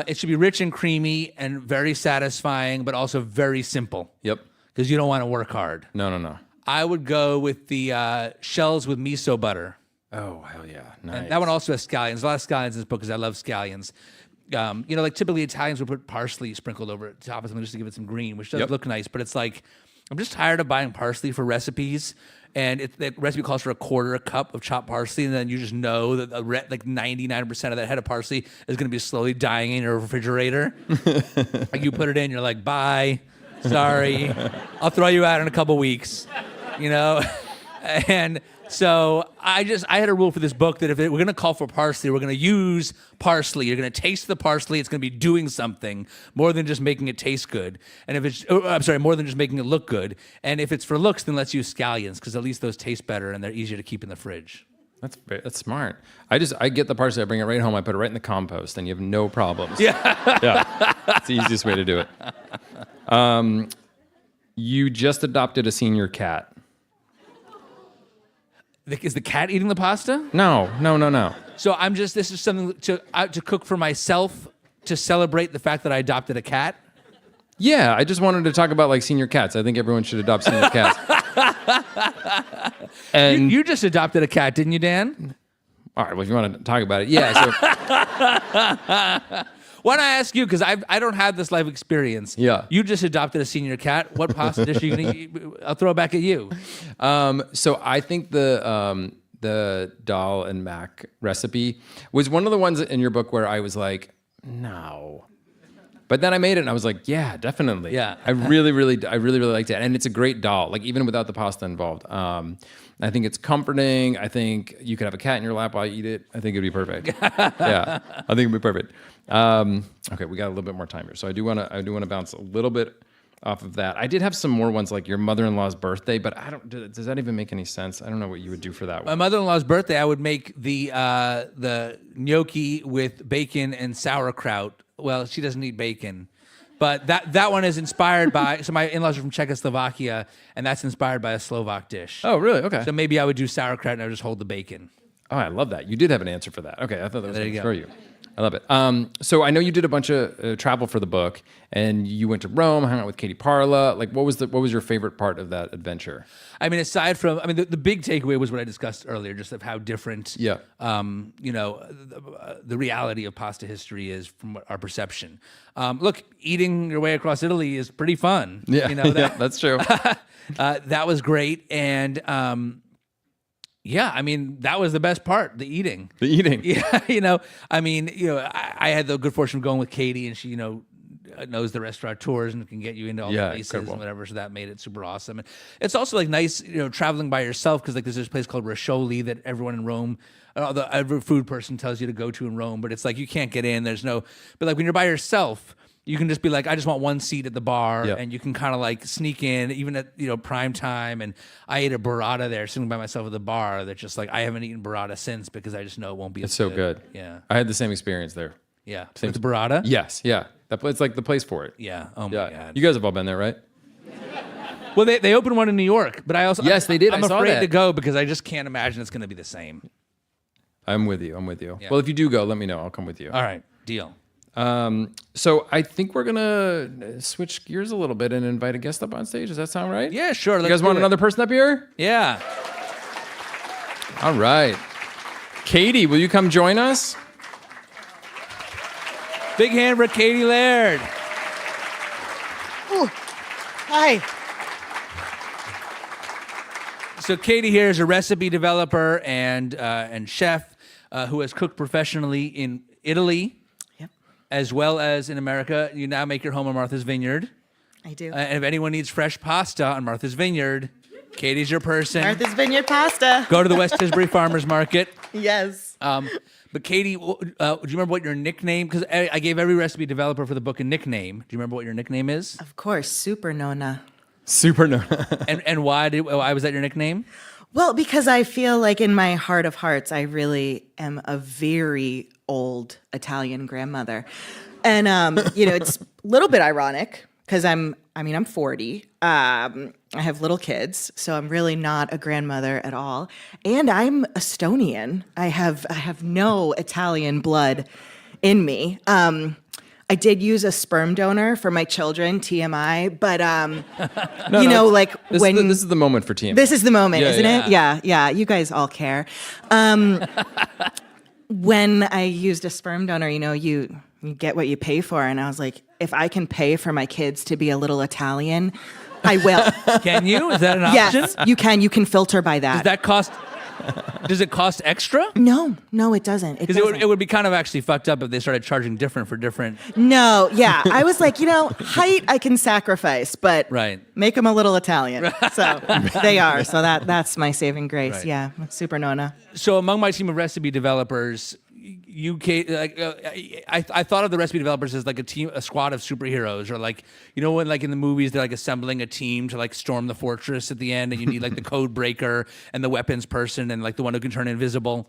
It should be rich and creamy and very satisfying, but also very simple. Yep. Because you don't want to work hard. No. I would go with the shells with miso butter. Oh, hell yeah. Nice. And that one also has scallions. There's a lot of scallions in this book because I love scallions. Typically Italians would put parsley sprinkled over the top of something just to give it some green, which does look nice, but it's like, I'm just tired of buying parsley for recipes. And the recipe calls for a quarter cup of chopped parsley, and then you just know that 99% of that head of parsley is going to be slowly dying in your refrigerator. Like you put it in, you're like, bye, sorry, I'll throw you out in a couple weeks, And so I had a rule for this book that if we're going to call for parsley, we're going to use parsley. You're going to taste the parsley. It's going to be doing something more than just making it taste good. And if it's, more than just making it look good. And if it's for looks, then let's use scallions because at least those taste better and they're easier to keep in the fridge. That's smart. I get the parsley, I bring it right home, I put it right in the compost, and you have no problems. Yeah. It's the easiest way to do it. You just adopted a senior cat. Is the cat eating the pasta? No. So this is something to cook for myself to celebrate the fact that I adopted a cat? Yeah, I just wanted to talk about like senior cats. I think everyone should adopt senior cats. And You just adopted a cat, didn't you, Dan? all right, well, if you want to talk about it, yeah. So Why don't I ask you? Because I don't have this life experience. Yeah. You just adopted a senior cat. What pasta dish are you going to eat? I'll throw it back at you. so I think the dal and mac recipe was one of the ones in your book where I was like, no. But then I made it and I was like, yeah, definitely. Yeah. I really liked it. And it's a great dal, like even without the pasta involved. I think it's comforting. I think you could have a cat in your lap while you eat it. I think it'd be perfect. Yeah, I think it'd be perfect. Okay, we got a little bit more time here. So I do want to bounce a little bit off of that. I did have some more ones like your mother-in-law's birthday, but does that even make any sense? I don't know what you would do for that My one. mother-in-law's birthday, I would make the gnocchi with bacon and sauerkraut. Well, she doesn't eat bacon. But that one is inspired by, so my in-laws are from Czechoslovakia, and that's inspired by a Slovak dish. Oh, really? Okay. So maybe I would do sauerkraut and I would just hold the bacon. Oh, I love that. You did have an answer for that. Okay, I thought that was There going you to go. throw you. I love it. So I know you did a bunch of travel for the book, and you went to Rome, hung out with Katie Parla. Like, what was your favorite part of that adventure? I mean, aside from, the big takeaway was what I discussed earlier, just of how different, Yeah. the reality of pasta history is from our perception. Look, eating your way across Italy is pretty fun. Yeah, That, that's true. that was great, and that was the best part, the eating. The eating. Yeah, I had the good fortune of going with Katie, and she, knows the restaurateurs and can get you into all the places incredible. and whatever. So that made it super awesome. And it's also like nice, traveling by yourself because like there's this place called Roscioli that everyone in Rome, every food person tells you to go to in Rome, but it's like you can't get in. But like when you're by yourself, you can just be like, I just want one seat at the bar, and you can kind of like sneak in, even at prime time. And I ate a burrata there, sitting by myself at the bar. That just like I haven't eaten burrata since because I just know it won't be. It's as so good. Yeah, I had the same experience there. yeah. Same With the burrata. Yes, yeah. It's like the place for it. Yeah. Oh my Yeah. god. You guys have all been there, right? Well, they opened one in New York, but I also Yes, they did. I'm I saw afraid that. to go because I just can't imagine it's going to be the same. I'm with you. Yeah. Well, if you do go, let me know. I'll come with you. All right, deal. So I think we're gonna switch gears a little bit and invite a guest up on stage. Does that sound right? Yeah, sure. You guys want another person up here? Yeah. All right. Katie, will you come join us? Big hand for Katie Laird. Hi. So Katie here is a recipe developer and chef who has cooked professionally in Italy, as well as in America. You now make your home on Martha's Vineyard. I do. And if anyone needs fresh pasta on Martha's Vineyard, Katie's your person. Martha's Vineyard pasta. Go to the West Tisbury Farmers Market. Yes. But Katie, do you remember what your nickname? Because I gave every recipe developer for the book a nickname. Do you remember what your nickname is? Of course, Super Nonna. Super no. And why was that your nickname? Well, because I feel like in my heart of hearts, I really am a very old Italian grandmother. And, it's a little bit ironic because I'm 40. I have little kids, so I'm really not a grandmother at all. And I'm Estonian. I have no Italian blood in me. I did use a sperm donor for my children, TMI, but This is the moment for TMI. This is the moment, Yeah, isn't yeah. it? Yeah. You guys all care. When I used a sperm donor, you get what you pay for, and I was like, if I can pay for my kids to be a little Italian, I will. Can you? Is that an option? Yes, you can. You can filter by that. Does that cost? Does it cost extra? No, it doesn't. Because it would be kind of actually fucked up if they started charging different for different. No, yeah. I was like, height I can sacrifice, but Right. make them a little Italian. So they are. So that's my saving grace. Right. Yeah, Super Nonna. So among my team of recipe developers, I thought of the recipe developers as like a squad of superheroes, or like when like in the movies they're like assembling a team to like storm the fortress at the end, and you need like the code breaker and the weapons person and like the one who can turn invisible.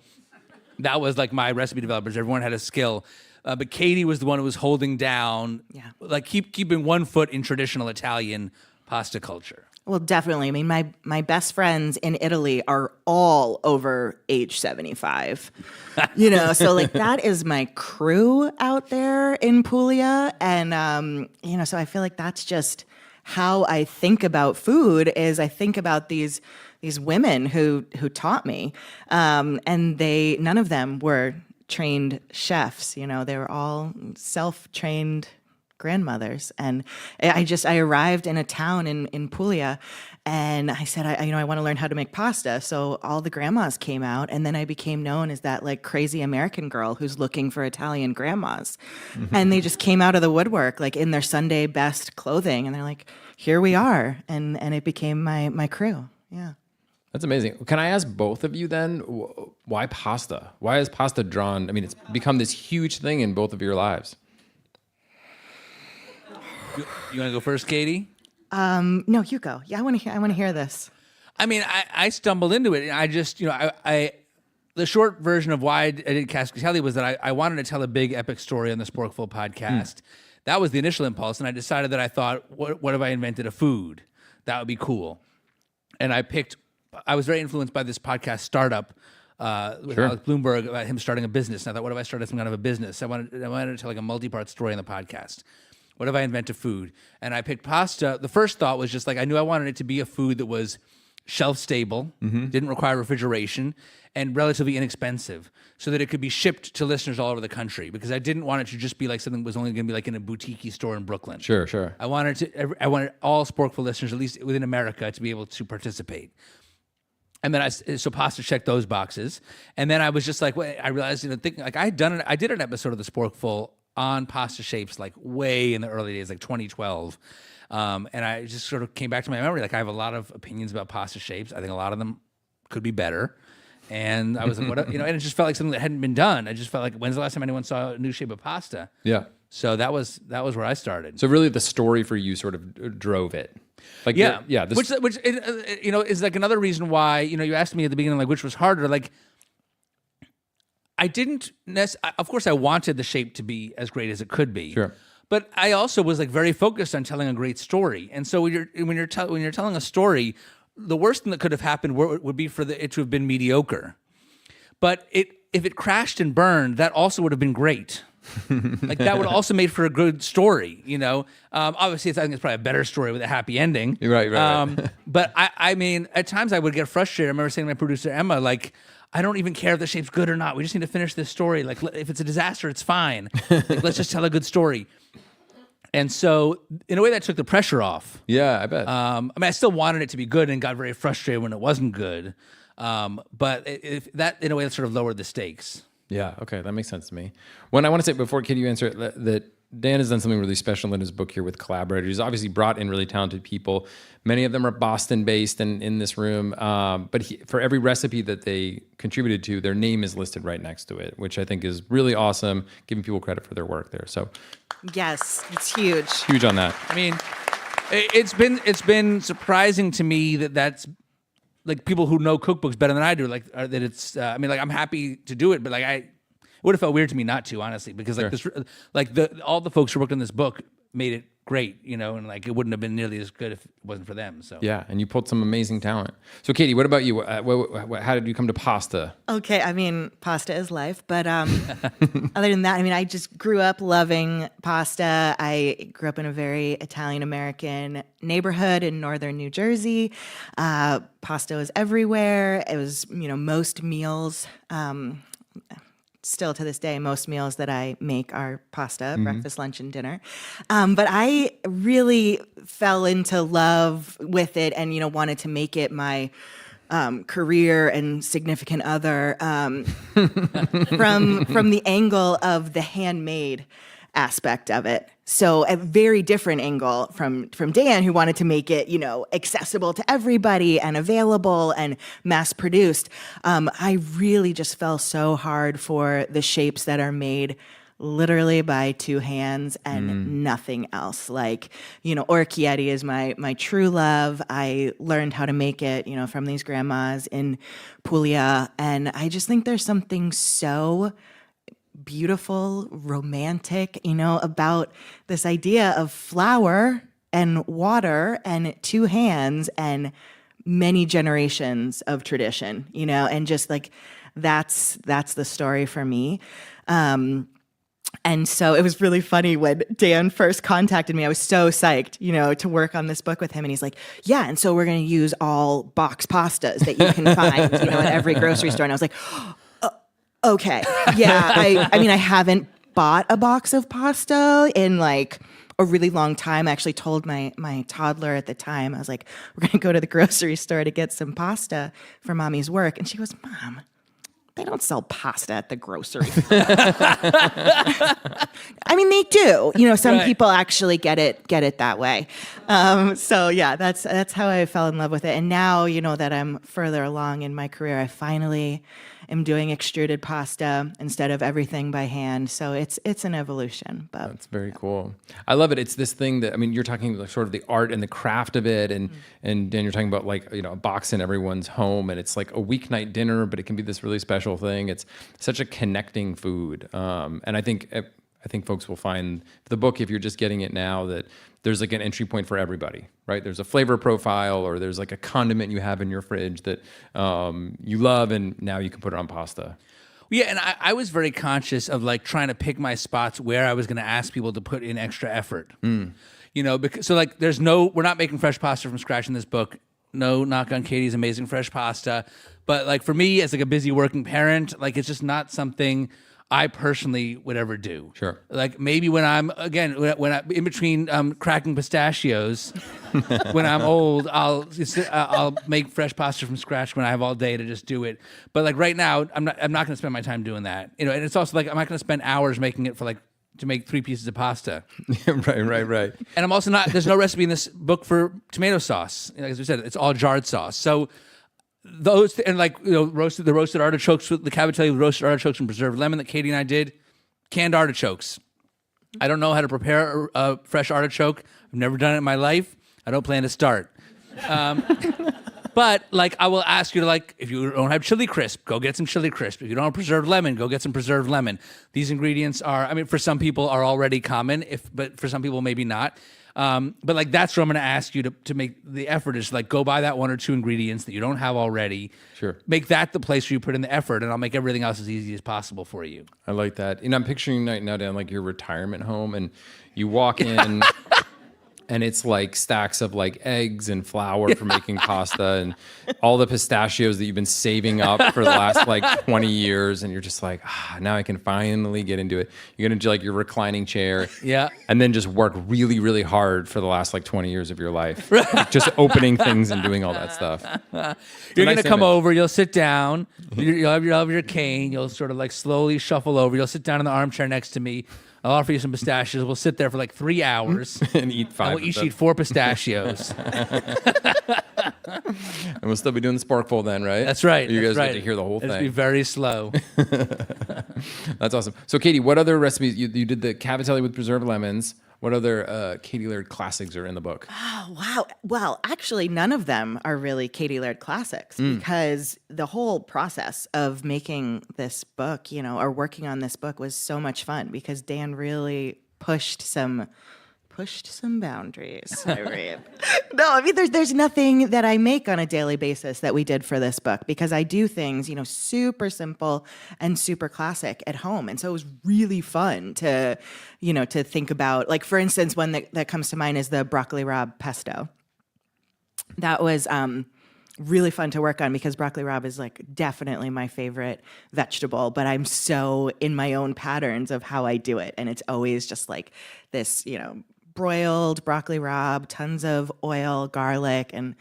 That was like my recipe developers. Everyone had a skill, but Katie was the one who was holding down, like keeping one foot in traditional Italian pasta culture. Well, definitely. I mean, my best friends in Italy are all over age 75. So like that is my crew out there in Puglia, and so I feel like that's just how I think about food is I think about these women who taught me, and none of them were trained chefs. You know, they were all self-trained grandmothers. And I arrived in a town in Puglia, and I said, I want to learn how to make pasta. So all the grandmas came out, and then I became known as that like crazy American girl who's looking for Italian grandmas. And they just came out of the woodwork, like in their Sunday best clothing. And they're like, here we are. And it became my crew. Yeah. That's amazing. Can I ask both of you then, why pasta? Why is pasta drawn? I mean, it's become this huge thing in both of your lives. You want to go first, Katie? No, you go. Yeah, I want to hear this. I mean, I stumbled into it, and I just, I the short version of why I did Cascatelli was that I wanted to tell a big epic story on the Sporkful podcast. That was the initial impulse, and I decided that I thought, what if I invented a food? That would be cool. And I was very influenced by this podcast Startup with Alex Bloomberg about him starting a business. And I thought, what if I started some kind of a business? I wanted to tell like a multi-part story on the podcast. What if I invent a food? And I picked pasta. The first thought was just like, I knew I wanted it to be a food that was shelf stable, didn't require refrigeration, and relatively inexpensive, so that it could be shipped to listeners all over the country. Because I didn't want it to just be like something that was only going to be like in a boutique store in Brooklyn. Sure. I wanted all Sporkful listeners, at least within America, to be able to participate. And then so pasta checked those boxes. And then I was just like, I realized, thinking like I did an episode of the Sporkful on pasta shapes like way in the early days, like 2012. And I just sort of came back to my memory. Like I have a lot of opinions about pasta shapes. I think a lot of them could be better. And I was like, and it just felt like something that hadn't been done. I just felt like, when's the last time anyone saw a new shape of pasta? Yeah. So that was where I started. So really the story for you sort of drove it. Like, which is like another reason why, you asked me at the beginning, like, which was harder. Like, I didn't of course I wanted the shape to be as great as it could be. Sure. But I also was like very focused on telling a great story. And so when you're telling a story, the worst thing that could have happened would be for it to have been mediocre. But if it crashed and burned, that also would have been great. Like that would also made for a good story, Obviously, I think it's probably a better story with a happy ending. Right. But I mean, at times I would get frustrated. I remember saying to my producer Emma, like, I don't even care if the shape's good or not. We just need to finish this story. Like, if it's a disaster, it's fine. Like, let's just tell a good story. And so, in a way, that took the pressure off. Yeah, I bet. I mean, I still wanted it to be good and got very frustrated when it wasn't good. But that, in a way, that sort of lowered the stakes. Yeah, okay, that makes sense to me. When I want to say, before Katie, you answer it, that Dan has done something really special in his book here with collaborators. He's obviously brought in really talented people. Many of them are Boston-based and in this room. But for every recipe that they contributed to, their name is listed right next to it, which I think is really awesome, giving people credit for their work there. So, yes, it's huge. Huge on that. I mean, it's been surprising to me that like people who know cookbooks better than I do, like that it's. I mean, like I'm happy to do it, but like it would have felt weird to me not to, honestly, because like all the folks who worked on this book made it great, and like it wouldn't have been nearly as good if it wasn't for them. So yeah, and you pulled some amazing talent. So Katie, what about you? How did you come to pasta? Okay, I mean, pasta is life, but other than that, I mean, I just grew up loving pasta. I grew up in a very Italian-American neighborhood in northern New Jersey. Pasta was everywhere. It was, most meals. Still to this day, most meals that I make are pasta, breakfast, lunch, and dinner. But I really fell into love with it and, wanted to make it my career and significant other from the angle of the handmade aspect of it. So a very different angle from Dan, who wanted to make it, accessible to everybody and available and mass produced. I really just fell so hard for the shapes that are made literally by two hands and nothing else. Like, orecchiette is my true love. I learned how to make it, from these grandmas in Puglia. And I just think there's something so beautiful, romantic, about this idea of flour and water and two hands and many generations of tradition, and just like that's the story for me. And so it was really funny when Dan first contacted me. I was so psyched, to work on this book with him. And he's like, yeah, and so we're going to use all box pastas that you can find, at every grocery store. And I was like, okay. Yeah, I mean, I haven't bought a box of pasta in like a really long time. I actually told my toddler at the time, I was like, we're going to go to the grocery store to get some pasta for mommy's work. And she goes, Mom, they don't sell pasta at the grocery store. I mean, they do. Some people actually get it that way. So yeah, that's how I fell in love with it. And now, that I'm further along in my career, I finally am doing extruded pasta instead of everything by hand. So it's an evolution. But that's very cool. I love it. It's this thing that, I mean, you're talking like sort of the art and the craft of it, and then you're talking about like, a box in everyone's home, and it's like a weeknight dinner, but it can be this really special thing. It's such a connecting food. And I think folks will find the book, if you're just getting it now, that there's like an entry point for everybody, right? There's a flavor profile, or there's like a condiment you have in your fridge that you love, and now you can put it on pasta. Yeah, and I was very conscious of like trying to pick my spots where I was going to ask people to put in extra effort. Because so like we're not making fresh pasta from scratch in this book. No knock on Katie's amazing fresh pasta, but like for me as like a busy working parent, like it's just not something I personally would ever do. Sure. Like maybe when I'm in between cracking pistachios, when I'm old, I'll make fresh pasta from scratch when I have all day to just do it. But like right now, I'm not going to spend my time doing that. And it's also like I'm not going to spend hours making it to make 3 pieces of pasta. Right. And I'm also not. There's no recipe in this book for tomato sauce. As we said, it's all jarred sauce. So. Those and the roasted artichokes, the cavatelli with roasted artichokes and preserved lemon that Katie and I did, canned artichokes. I don't know how to prepare a fresh artichoke. I've never done it in my life. I don't plan to start. But like I will ask you to if you don't have chili crisp, go get some chili crisp. If you don't have preserved lemon, go get some preserved lemon. These ingredients for some people are already common, but for some people maybe not. But that's where I'm going to ask you to make the effort is go buy that 1 or 2 ingredients that you don't have already. Sure. Make that the place where you put in the effort, and I'll make everything else as easy as possible for you. I like that. I'm picturing right now, Dan, like your retirement home, and you walk in and it's like stacks of eggs and flour for making pasta and all the pistachios that you've been saving up for the last 20 years. And you're just like, now I can finally get into it. You're going to do your reclining chair. Yeah. And then just work really, really hard for the last 20 years of your life. Just opening things and doing all that stuff. You're going to come over, you'll sit down, you'll have your cane, you'll sort of slowly shuffle over, you'll sit down in the armchair next to me. I'll offer you some pistachios. We'll sit there for 3 hours and eat 5. And we'll each eat 4 pistachios. And we'll still be doing the Sporkful then, right? That's right. You guys get to hear the whole thing. It'll be very slow. That's awesome. So, Katie, what other recipes? You did the cavatelli with preserved lemons. What other Katie Laird classics are in the book? Oh, wow. Well, actually, none of them are really Katie Laird classics because the whole process of making this book, or working on this book was so much fun because Dan really pushed some boundaries. No, I mean, there's nothing that I make on a daily basis that we did for this book because I do things, super simple and super classic at home. And so it was really fun to think about, for instance, one that comes to mind is the broccoli rabe pesto. That was really fun to work on because broccoli rabe is definitely my favorite vegetable, but I'm so in my own patterns of how I do it. And it's always just this, broiled broccoli rabe, tons of oil, garlic, and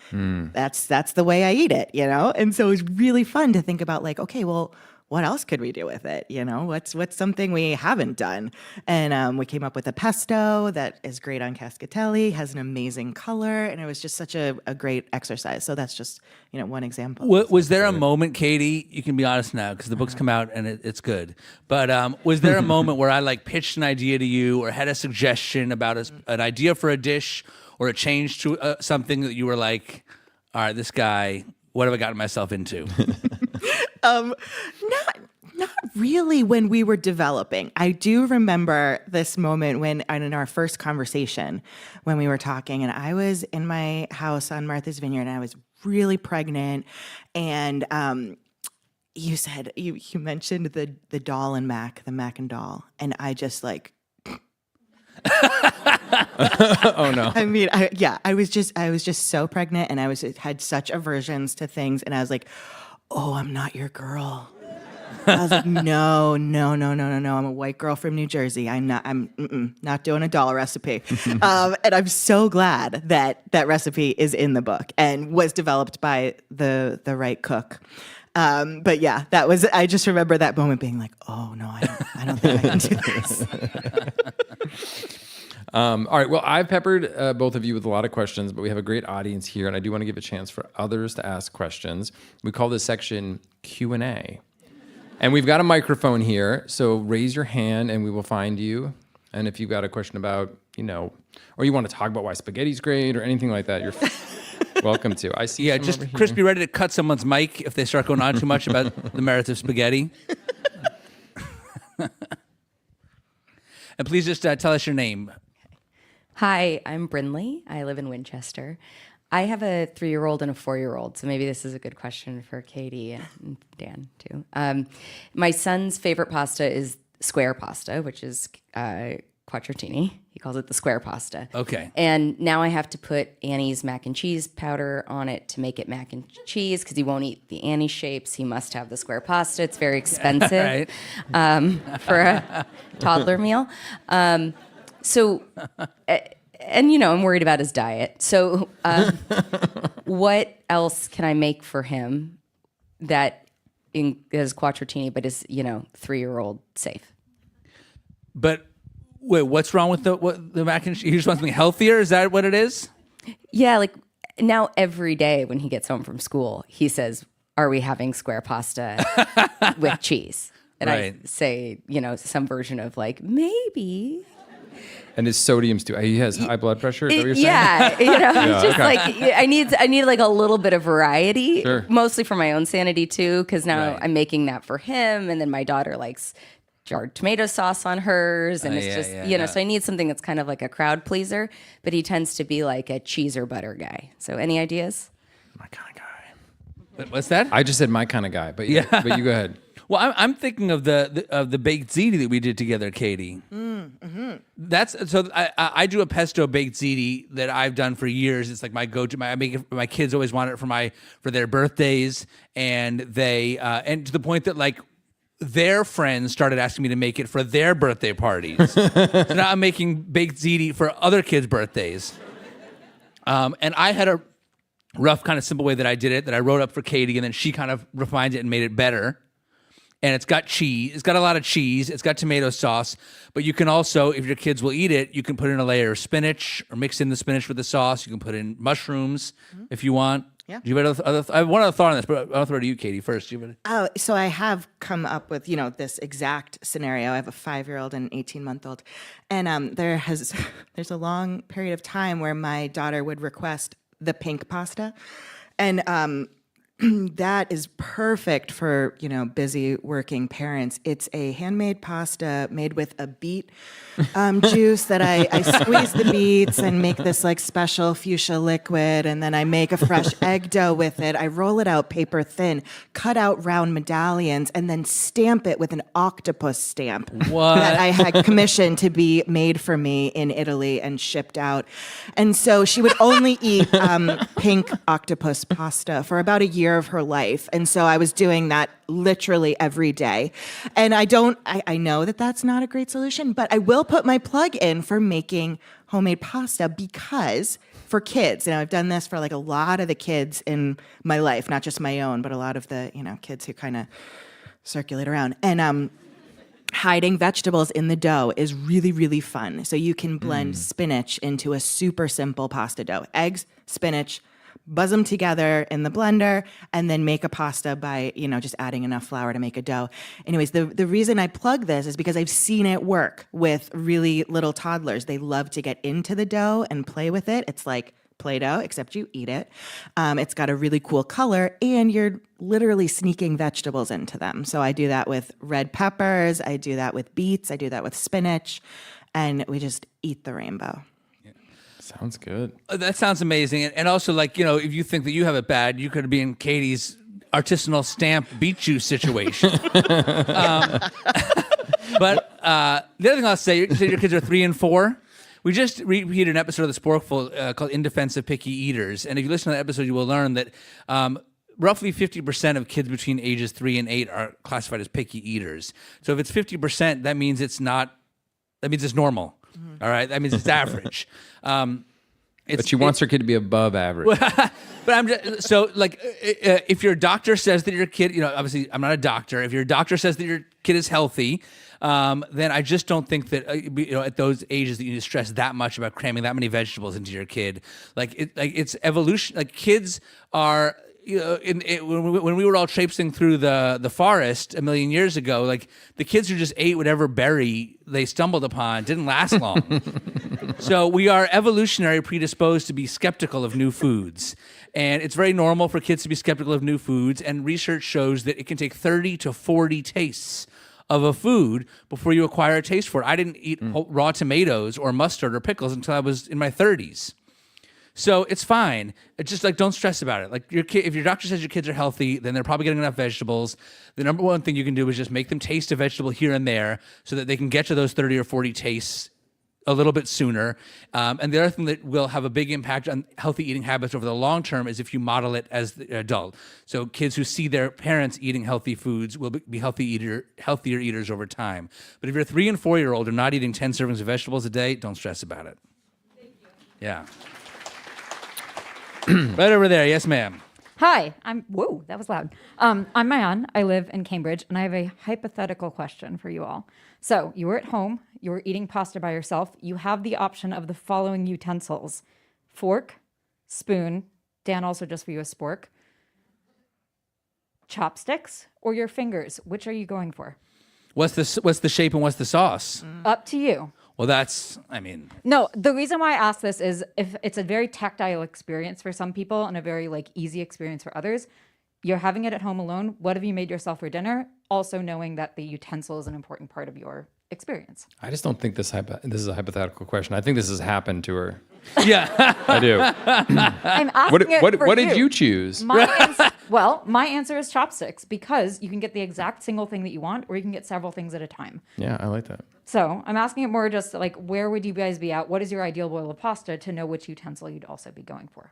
that's the way I eat it, And so it was really fun to think about okay, well, what else could we do with it? What's something we haven't done? And we came up with a pesto that is great on cascatelli, has an amazing color, and it was just such a great exercise. So that's just one example. Was there a moment, Katie? You can be honest now because the book's come out and it's good. But was there a moment where I pitched an idea to you or had a suggestion about an idea for a dish or a change to something that you were like, all right, this guy, what have I gotten myself into? Not really when we were developing. I do remember this moment when in our first conversation when we were talking and I was in my house on Martha's Vineyard and I was really pregnant and you said you mentioned the doll and Mac, the Mac and doll, and I just like. Oh no! I mean, I was just so pregnant, and had such aversions to things, and I was like, "Oh, I'm not your girl." I was like, no. I'm a white girl from New Jersey. I'm not doing a doll recipe. And I'm so glad that that recipe is in the book and was developed by the right cook. But yeah, I just remember that moment being like, oh no, I don't think I can do this. All right. Well, I've peppered both of you with a lot of questions, but we have a great audience here, and I do want to give a chance for others to ask questions. We call this section Q&A. And we've got a microphone here, so raise your hand and we will find you. And if you've got a question about, or you want to talk about why spaghetti's great or anything like that, you're welcome to. I see. Yeah, just Chris, be ready to cut someone's mic if they start going on too much about the merits of spaghetti. And please just tell us your name. Hi, I'm Brinley. I live in Winchester. I have a 3-year-old and a 4-year-old, so maybe this is a good question for Katie and Dan, too. My son's favorite pasta is square pasta, which is quattratini. He calls it the square pasta. Okay. And now I have to put Annie's mac and cheese powder on it to make it mac and cheese because he won't eat the Annie shapes. He must have the square pasta. It's very expensive for a toddler meal. And, I'm worried about his diet. So what else can I make for him that is quattratini but is, 3-year-old safe? But wait, what's wrong with the mac and cheese? He just wants something healthier? Is that what it is? Yeah, like now every day when he gets home from school, he says, are we having square pasta with cheese? And I say, some version of like, maybe. And his sodium's too. He has high blood pressure. Is that what you're saying? Yeah, just like I need like a little bit of variety, mostly for my own sanity too, because now I'm making that for him, and then my daughter likes jarred tomato sauce on hers, and it's just so I need something that's kind of like a crowd pleaser, but he tends to be like a cheese or butter guy. So any ideas? My kind of guy. What's that? I just said my kind of guy, but but you go ahead. Well, I'm thinking of the baked ziti that we did together, Katie. That's so. I do a pesto baked ziti that I've done for years. It's like my go-to. My kids always want it for their birthdays, and they and to the point that like their friends started asking me to make it for their birthday parties. So now I'm making baked ziti for other kids' birthdays. And I had a rough, kind of simple way that I did it that I wrote up for Katie, and then she kind of refined it and made it better. And it's got cheese. It's got a lot of cheese. It's got tomato sauce. But you can also, if your kids will eat it, you can put in a layer of spinach or mix in the spinach with the sauce. You can put in mushrooms if you want. Yeah. Do you have I have one other thought on this, but I'll throw it to you, Katie, first. So I have come up with, this exact scenario. I have a 5-year-old and an 18-month-old. And there's a long period of time where my daughter would request the pink pasta. And that is perfect for, busy working parents. It's a handmade pasta made with a beet juice that I squeeze the beets and make this like special fuchsia liquid. And then I make a fresh egg dough with it. I roll it out paper thin, cut out round medallions, and then stamp it with an octopus stamp that I had commissioned to be made for me in Italy and shipped out. And so she would only eat pink octopus pasta for about a year of her life. And so I was doing that literally every day. And I know that that's not a great solution, but I will put my plug in for making homemade pasta because for kids, I've done this for like a lot of the kids in my life, not just my own, but a lot of the, kids who kind of circulate around. And hiding vegetables in the dough is really, really fun. So you can blend spinach into a super simple pasta dough. Eggs, spinach, buzz them together in the blender, and then make a pasta by, just adding enough flour to make a dough. Anyways, the reason I plug this is because I've seen it work with really little toddlers. They love to get into the dough and play with it. It's like Play-Doh, except you eat it. It's got a really cool color, and you're literally sneaking vegetables into them. So I do that with red peppers. I do that with beets. I do that with spinach, and we just eat the rainbow. Sounds good. That sounds amazing. And also, like, if you think that you have it bad, you could be in Katie's artisanal stamp beet juice situation. But the other thing I'll say, you say your kids are 3 and 4. We just repeated an episode of the Sporkful called In Defense of Picky Eaters. And if you listen to that episode, you will learn that roughly 50% of kids between ages 3 and 8 are classified as picky eaters. So if it's 50%, that means it's normal. Mm-hmm. All right? That means it's average. But she wants her kid to be above average. But I'm just, so like, if your doctor says that your kid, obviously I'm not a doctor. If your doctor says that your kid is healthy, then I just don't think that at those ages that you need to stress that much about cramming that many vegetables into your kid. It's evolution. Like kids are. When we were all traipsing through the forest a million years ago, like the kids who just ate whatever berry they stumbled upon didn't last long. So we are evolutionary predisposed to be skeptical of new foods. And it's very normal for kids to be skeptical of new foods. And research shows that it can take 30 to 40 tastes of a food before you acquire a taste for it. I didn't eat raw tomatoes or mustard or pickles until I was in my 30s. So it's fine. It's just like, don't stress about it. Like if your doctor says your kids are healthy, then they're probably getting enough vegetables. The number one thing you can do is just make them taste a vegetable here and there so that they can get to those 30 or 40 tastes a little bit sooner. And the other thing that will have a big impact on healthy eating habits over the long term is if you model it as the adult. So kids who see their parents eating healthy foods will be healthier eaters over time. But if your 3 and 4-year-old are not eating 10 servings of vegetables a day, don't stress about it. Thank you. Yeah. Right over there. Yes, ma'am. Hi, whoa, that was loud. I'm Mayan. I live in Cambridge, and I have a hypothetical question for you all. So you were at home, you were eating pasta by yourself. You have the option of the following utensils: fork, spoon, Dan also just for you a spork, chopsticks, or your fingers. Which are you going for? What's the shape and what's the sauce? Up to you. Well, No, the reason why I ask this is if it's a very tactile experience for some people and a very easy experience for others, you're having it at home alone. What have you made yourself for dinner? Also knowing that the utensil is an important part of your experience. I just don't think this is a hypothetical question. I think this has happened to her. Yeah. I do. I'm asking what did you choose? My answer is chopsticks because you can get the exact single thing that you want, or you can get several things at a time. Yeah, I like that. So I'm asking it more just where would you guys be at? What is your ideal boil of pasta to know which utensil you'd also be going for?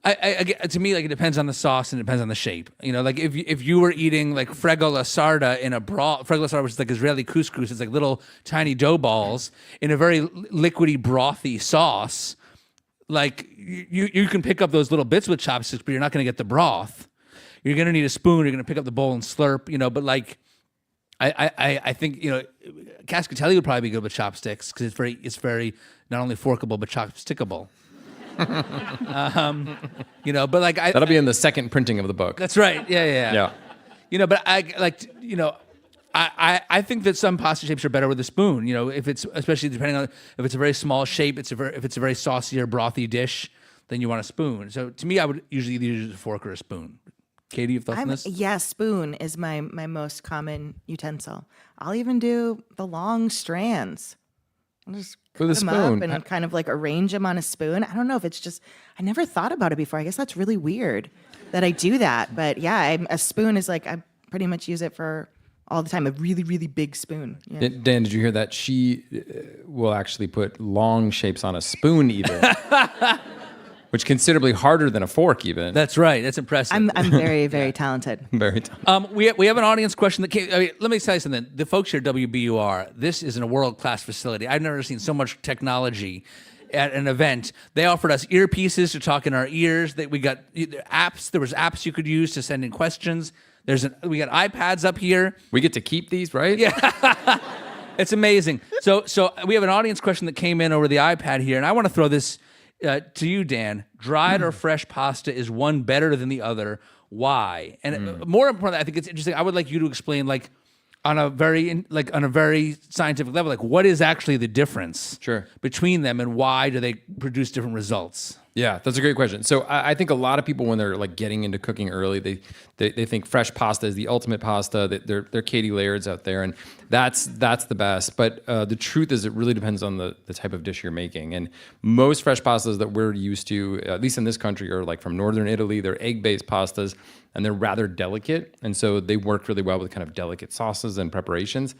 To me, it depends on the sauce and it depends on the shape. If you were eating fregol la sarda in a broth, fregol la sarda, which is Israeli couscous, it's little tiny dough balls in a very liquidy, brothy sauce. You can pick up those little bits with chopsticks, but you're not going to get the broth. You're going to need a spoon. You're going to pick up the bowl and slurp. But I think cascatelli would probably be good with chopsticks because it's very not only forkable but chopstickable. But that'll be in the second printing of the book. That's right. Yeah. But I think that some pasta shapes are better with a spoon. If it's especially depending on if it's a very small shape, if it's a very saucy or brothy dish, then you want a spoon. So to me, I would usually either use a fork or a spoon. Katie, you've thought on this? Yeah, spoon is my most common utensil. I'll even do the long strands. I'll just cut them up and kind of arrange them on a spoon. I don't know if it's just, I never thought about it before. I guess that's really weird that I do that. But yeah, a spoon is I pretty much use it for all the time. A really, really big spoon. Yeah. Dan, did you hear that? She will actually put long shapes on a spoon even. Which considerably harder than a fork, even. That's right. That's impressive. I'm very, very talented. Very talented. We have an audience question that came. Let me tell you something. The folks here at WBUR, this is a world-class facility. I've never seen so much technology at an event. They offered us earpieces to talk in our ears. We got apps. There was apps you could use to send in questions. We got iPads up here. We get to keep these, right? Yeah. It's amazing. So we have an audience question that came in over the iPad here, and I want to throw this to you, Dan. Dried or fresh pasta, is one better than the other? Why? And more importantly, I think it's interesting. I would like you to explain, on a very scientific level, what is actually the difference between them, and why do they produce different results? Yeah, that's a great question. So I think a lot of people, when they're like getting into cooking early, they think fresh pasta is the ultimate pasta. That they're Katie Lairds out there, and that's the best. But the truth is, it really depends on the type of dish you're making. And most fresh pastas that we're used to, at least in this country, are like from northern Italy. They're egg-based pastas, and they're rather delicate, and so they work really well with kind of delicate sauces and preparations.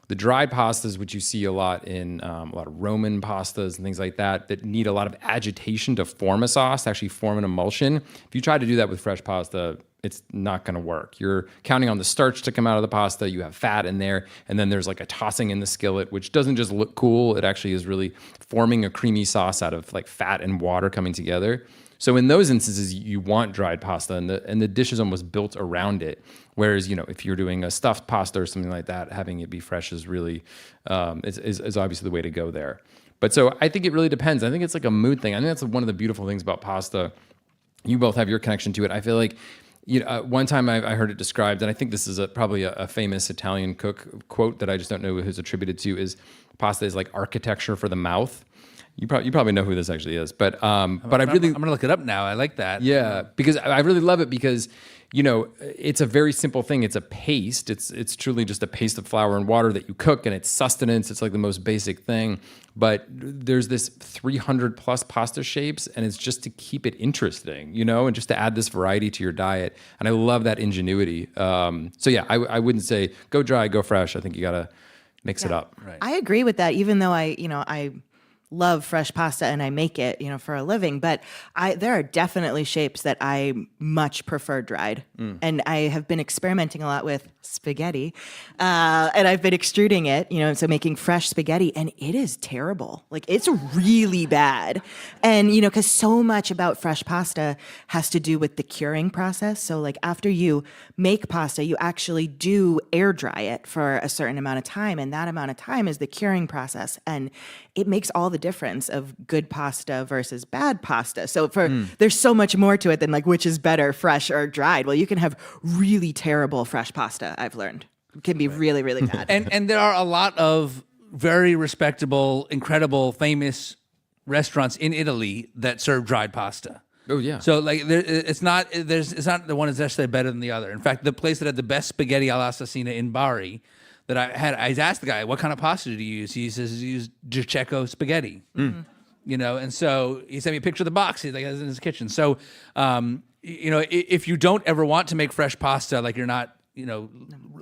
The dried pastas, which you see a lot in a lot of Roman pastas and things like that need a lot of agitation to form a sauce, to actually form an emulsion. If you try to do that with fresh pasta, it's not going to work. You're counting on the starch to come out of the pasta. You have fat in there, and then there's like a tossing in the skillet, which doesn't just look cool. It actually is really forming a creamy sauce out of like fat and water coming together. So in those instances, you want dried pasta, and the dish is almost built around it. Whereas, if you're doing a stuffed pasta or something like that, having it be fresh is really is obviously the way to go there. But so I think it really depends. I think it's like a mood thing. I think that's one of the beautiful things about pasta. You both have your connection to it. I feel like one time I heard it described, and I think this is probably a famous Italian cook quote that I just don't know who's attributed to, is pasta is like architecture for the mouth. You probably know who this actually is, but I'm gonna look it up now. I like that. Yeah, because I really love it because it's a very simple thing. It's a paste. It's truly just a paste of flour and water that you cook, and it's sustenance. It's like the most basic thing. But there's this 300 plus pasta shapes, and it's just to keep it interesting, and just to add this variety to your diet. And I love that ingenuity. So yeah, I wouldn't say go dry, go fresh. I think you gotta mix it up. Right. I agree with that, even though I love fresh pasta and I make it, for a living, but there are definitely shapes that I much prefer dried. And I have been experimenting a lot with spaghetti, and I've been extruding it, so making fresh spaghetti, and it is terrible. Like, it's really bad. And, because so much about fresh pasta has to do with the curing process. So like after you make pasta, you actually do air dry it for a certain amount of time. And that amount of time is the curing process. And it makes all the difference of good pasta versus bad pasta. So there's so much more to it than like which is better, fresh or dried. Well, you can have really terrible fresh pasta, I've learned. It can be really, really bad. And there are a lot of very respectable, incredible, famous restaurants in Italy that serve dried pasta. Oh yeah. So like it's not the one that's necessarily better than the other. In fact, the place that had the best spaghetti all'assassina in Bari that I asked the guy, what kind of pasta do you use? He says he used Giuseppe spaghetti. And so he sent me a picture of the box. He's like, it's in his kitchen. So, if you don't ever want to make fresh pasta, like you're not,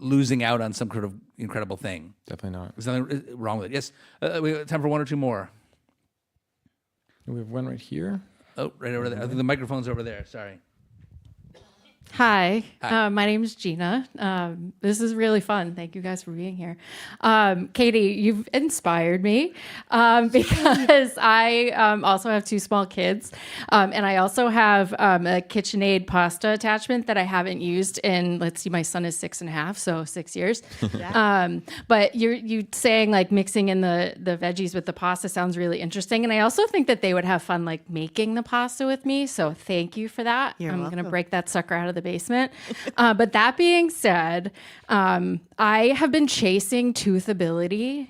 losing out on some sort of incredible thing. Definitely not. There's nothing wrong with it. Yes. We have time for one or two more. We have one right here. Oh, right over there. I think the microphone's over there. Sorry. Hi. My name is Gina. This is really fun. Thank you guys for being here. Katie, you've inspired me because I also have two small kids. And I also have a KitchenAid pasta attachment that I haven't used in, let's see, my son is 6.5, so 6 years. But you saying like mixing in the veggies with the pasta sounds really interesting. And I also think that they would have fun like making the pasta with me. So thank you for that. I'm going to break that sucker out of the basement. But that being said, I have been chasing toothability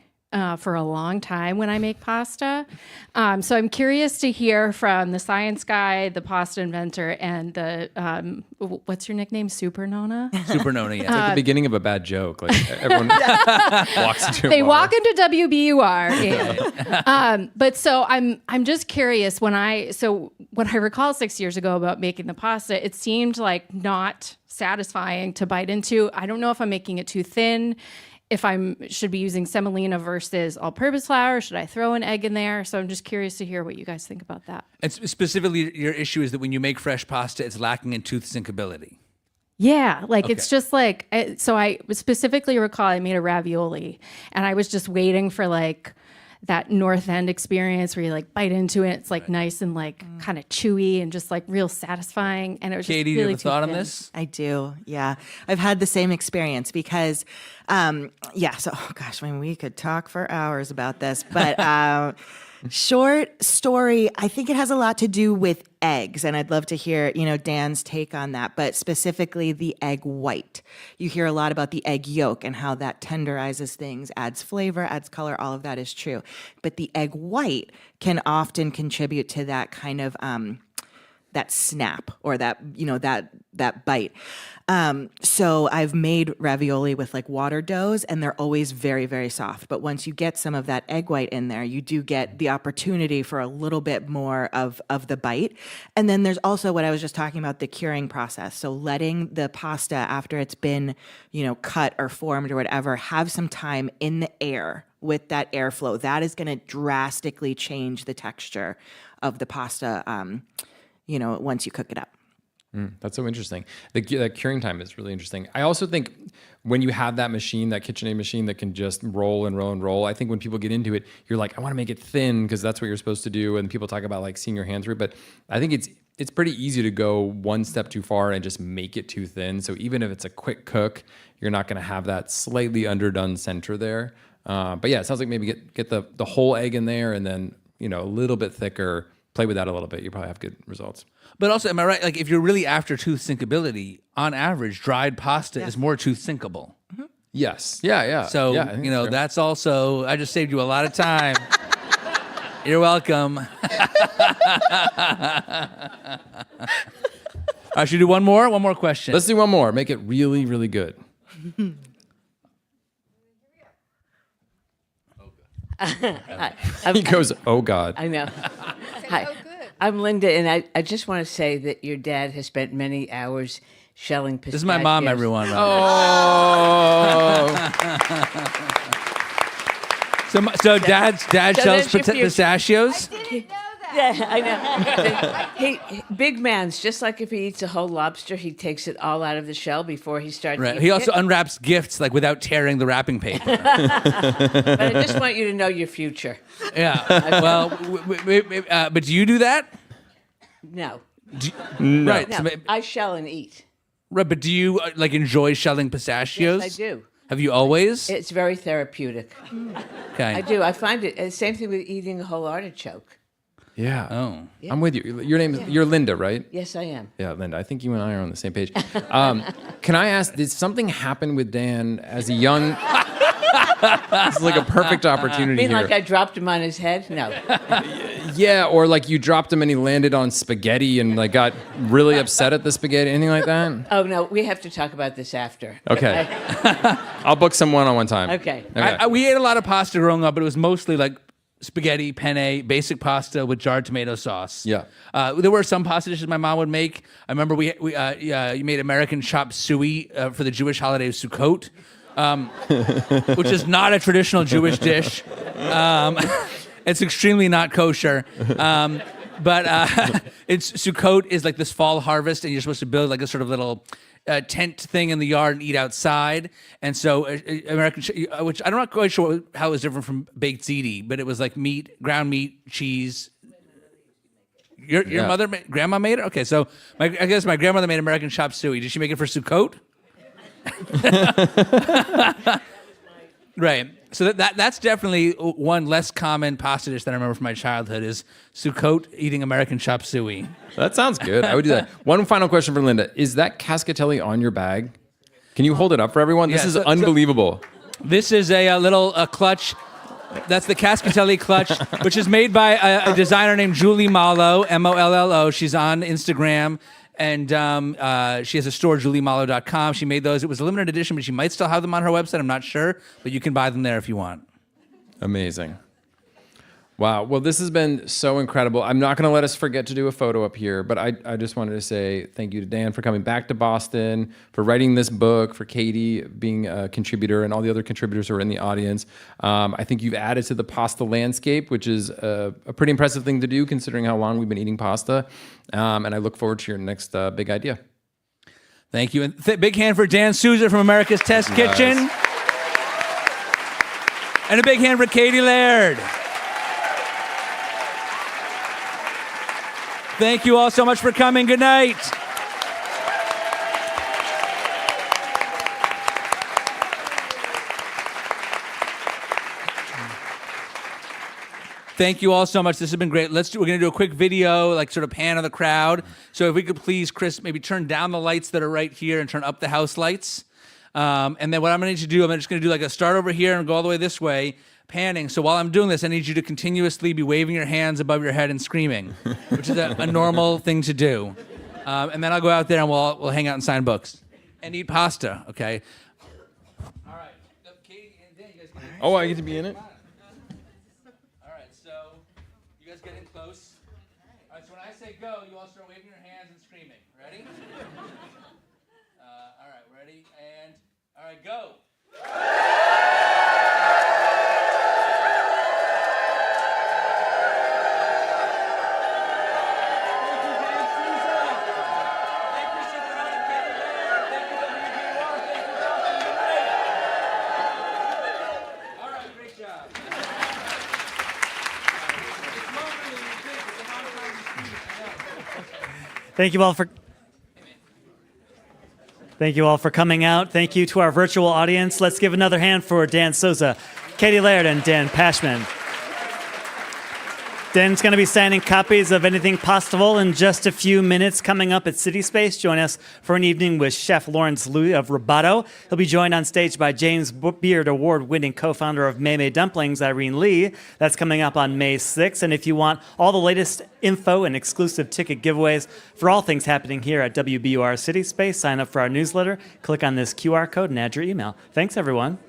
for a long time when I make pasta. So I'm curious to hear from the science guy, the pasta inventor, and the, what's your nickname? Super Nona? Super Nona, yeah. It's like the beginning of a bad joke. Like everyone walks into They walk into WBUR. But so I'm just curious, when I recall 6 years ago about making the pasta, it seemed like not satisfying to bite into. I don't know if I'm making it too thin, if I should be using semolina versus all-purpose flour. Should I throw an egg in there? So I'm just curious to hear what you guys think about that. And specifically, your issue is that when you make fresh pasta, it's lacking in tooth sinkability. Yeah, like it's just like, so I specifically recall I made a ravioli and I was just waiting for like that North End experience where you like bite into it. It's like nice and like kind of chewy and just like real satisfying. And it was Katie, just really do you have a thought on thin. this? I do. Yeah. I've had the same experience because, so, oh gosh, I mean, we could talk for hours about this, but Short story. I think it has a lot to do with eggs, and I'd love to hear, Dan's take on that, but specifically the egg white. You hear a lot about the egg yolk and how that tenderizes things, adds flavor, adds color, all of that is true. But the egg white can often contribute to that kind of that snap or that that bite. So I've made ravioli with like water doughs, and they're always very, very soft. But once you get some of that egg white in there, you do get the opportunity for a little bit more of the bite. And then there's also what I was just talking about, the curing process. So letting the pasta, after it's been, cut or formed or whatever, have some time in the air with that airflow. That is going to drastically change the texture of the pasta, once you cook it up. That's so interesting. The curing time is really interesting. I also think when you have that machine, that KitchenAid machine that can just roll and roll and roll, I think when people get into it, you're like, I want to make it thin because that's what you're supposed to do. And people talk about like seeing your hand through it. But I think it's pretty easy to go one step too far and just make it too thin. So even if it's a quick cook, you're not going to have that slightly underdone center there. But yeah, it sounds like maybe get the whole egg in there and then, a little bit thicker. Play with that a little bit. You probably have good results. But also, am I right? Like, if you're really after tooth sinkability, on average, dried pasta is more tooth sinkable. Mm-hmm. Yes. Yeah. So, that's also, I just saved you a lot of time. You're welcome. All right, should we do one more? One more question. Let's do one more. Make it really, really good. He goes, oh, God. I know. Hi, I'm Linda, and I just want to say that your dad has spent many hours shelling pistachios. This is my mom, everyone. Oh. So dad shells pistachios? Yeah, I know. Big man's, just like if he eats a whole lobster, he takes it all out of the shell before he starts eating He also it. unwraps gifts like without tearing the wrapping paper. But I just want you to know your future. Yeah. Well, but do you do that? No. No. Right. No, So, I shell and eat. right. But do you enjoy shelling pistachios? Yes, I do. Have you always? It's very therapeutic. Okay. I do. I find it. Same thing with eating a whole artichoke. Yeah. Oh. Yeah. I'm with you. Your name is, you're Linda, right? Yes, I am. Yeah, Linda. I think you and I are on the same page. Can I ask, did something happen with Dan as a young... This is like a perfect opportunity You mean here. like I dropped him on his head? No. Yeah, or like you dropped him and he landed on spaghetti and like got really upset at the spaghetti, anything like that? Oh, no. We have to talk about this after. Okay. I'll book some one-on-one time. Okay. We ate a lot of pasta growing up, but it was mostly like spaghetti, penne, basic pasta with jarred tomato sauce. Yeah. There were some pasta dishes my mom would make. I remember you made American chop suey for the Jewish holiday of Sukkot, which is not a traditional Jewish dish. It's extremely not kosher. But it's Sukkot is like this fall harvest, and you're supposed to build like a sort of little tent thing in the yard and eat outside. And so American, which I'm not quite sure how it was different from baked ziti, but it was like meat, ground meat, cheese. Your grandma made it? Okay, so I guess my grandmother made American chop suey. Did she make it for Sukkot? Right. So that's definitely one less common pasta dish that I remember from my childhood is Sukkot eating American chop suey. That sounds good. I would do that. One final question for Linda. Is that cascatelli on your bag? Can you hold it up for everyone? This is unbelievable. This is a little clutch. That's the cascatelli clutch, which is made by a designer named Julie Mallo, Mollo. She's on Instagram. And she has a store, juliemallo.com. She made those. It was a limited edition, but she might still have them on her website. I'm not sure, but you can buy them there if you want. Amazing. Wow. Well, this has been so incredible. I'm not going to let us forget to do a photo up here, but I just wanted to say thank you to Dan for coming back to Boston, for writing this book, for Katie being a contributor, and all the other contributors who are in the audience. I think you've added to the pasta landscape, which is a pretty impressive thing to do considering how long we've been eating pasta. And I look forward to your next big idea. Thank you. And big hand for Dan Souza from America's Test Kitchen. And a big hand for Katie Laird. Thank you all so much for coming. Good night. Thank you all so much. This has been great. We're going to do a quick video, like sort of pan of the crowd. So if we could please, Chris, maybe turn down the lights that are right here and turn up the house lights. And then what I'm going to need you to do, I'm just going to do like a start over here and go all the way this way, panning. So while I'm doing this, I need you to continuously be waving your hands above your head and screaming, which is a normal thing to do. And then I'll go out there and we'll hang out and sign books and eat pasta. Okay. All right. Katie and Dan, you guys get in. Oh, I get to be in it? All right. So you guys get in close. All right. So when I say go, you all start waving your hands and screaming. Ready? All right. Ready? And all right, go. Thank you all for coming out. Thank you to our virtual audience. Let's give another hand for Dan Souza, Katie Laird, and Dan Pashman. Dan's going to be signing copies of Anything Pastable in just a few minutes. Coming up at CitySpace, join us for an evening with Chef Lawrence Louis of Rubato. He'll be joined on stage by James Beard Award-winning co-founder of Mei Dumplings, Irene Lee. That's coming up on May 6th. And if you want all the latest info and exclusive ticket giveaways for all things happening here at WBUR CitySpace, sign up for our newsletter, click on this QR code, and add your email. Thanks, everyone.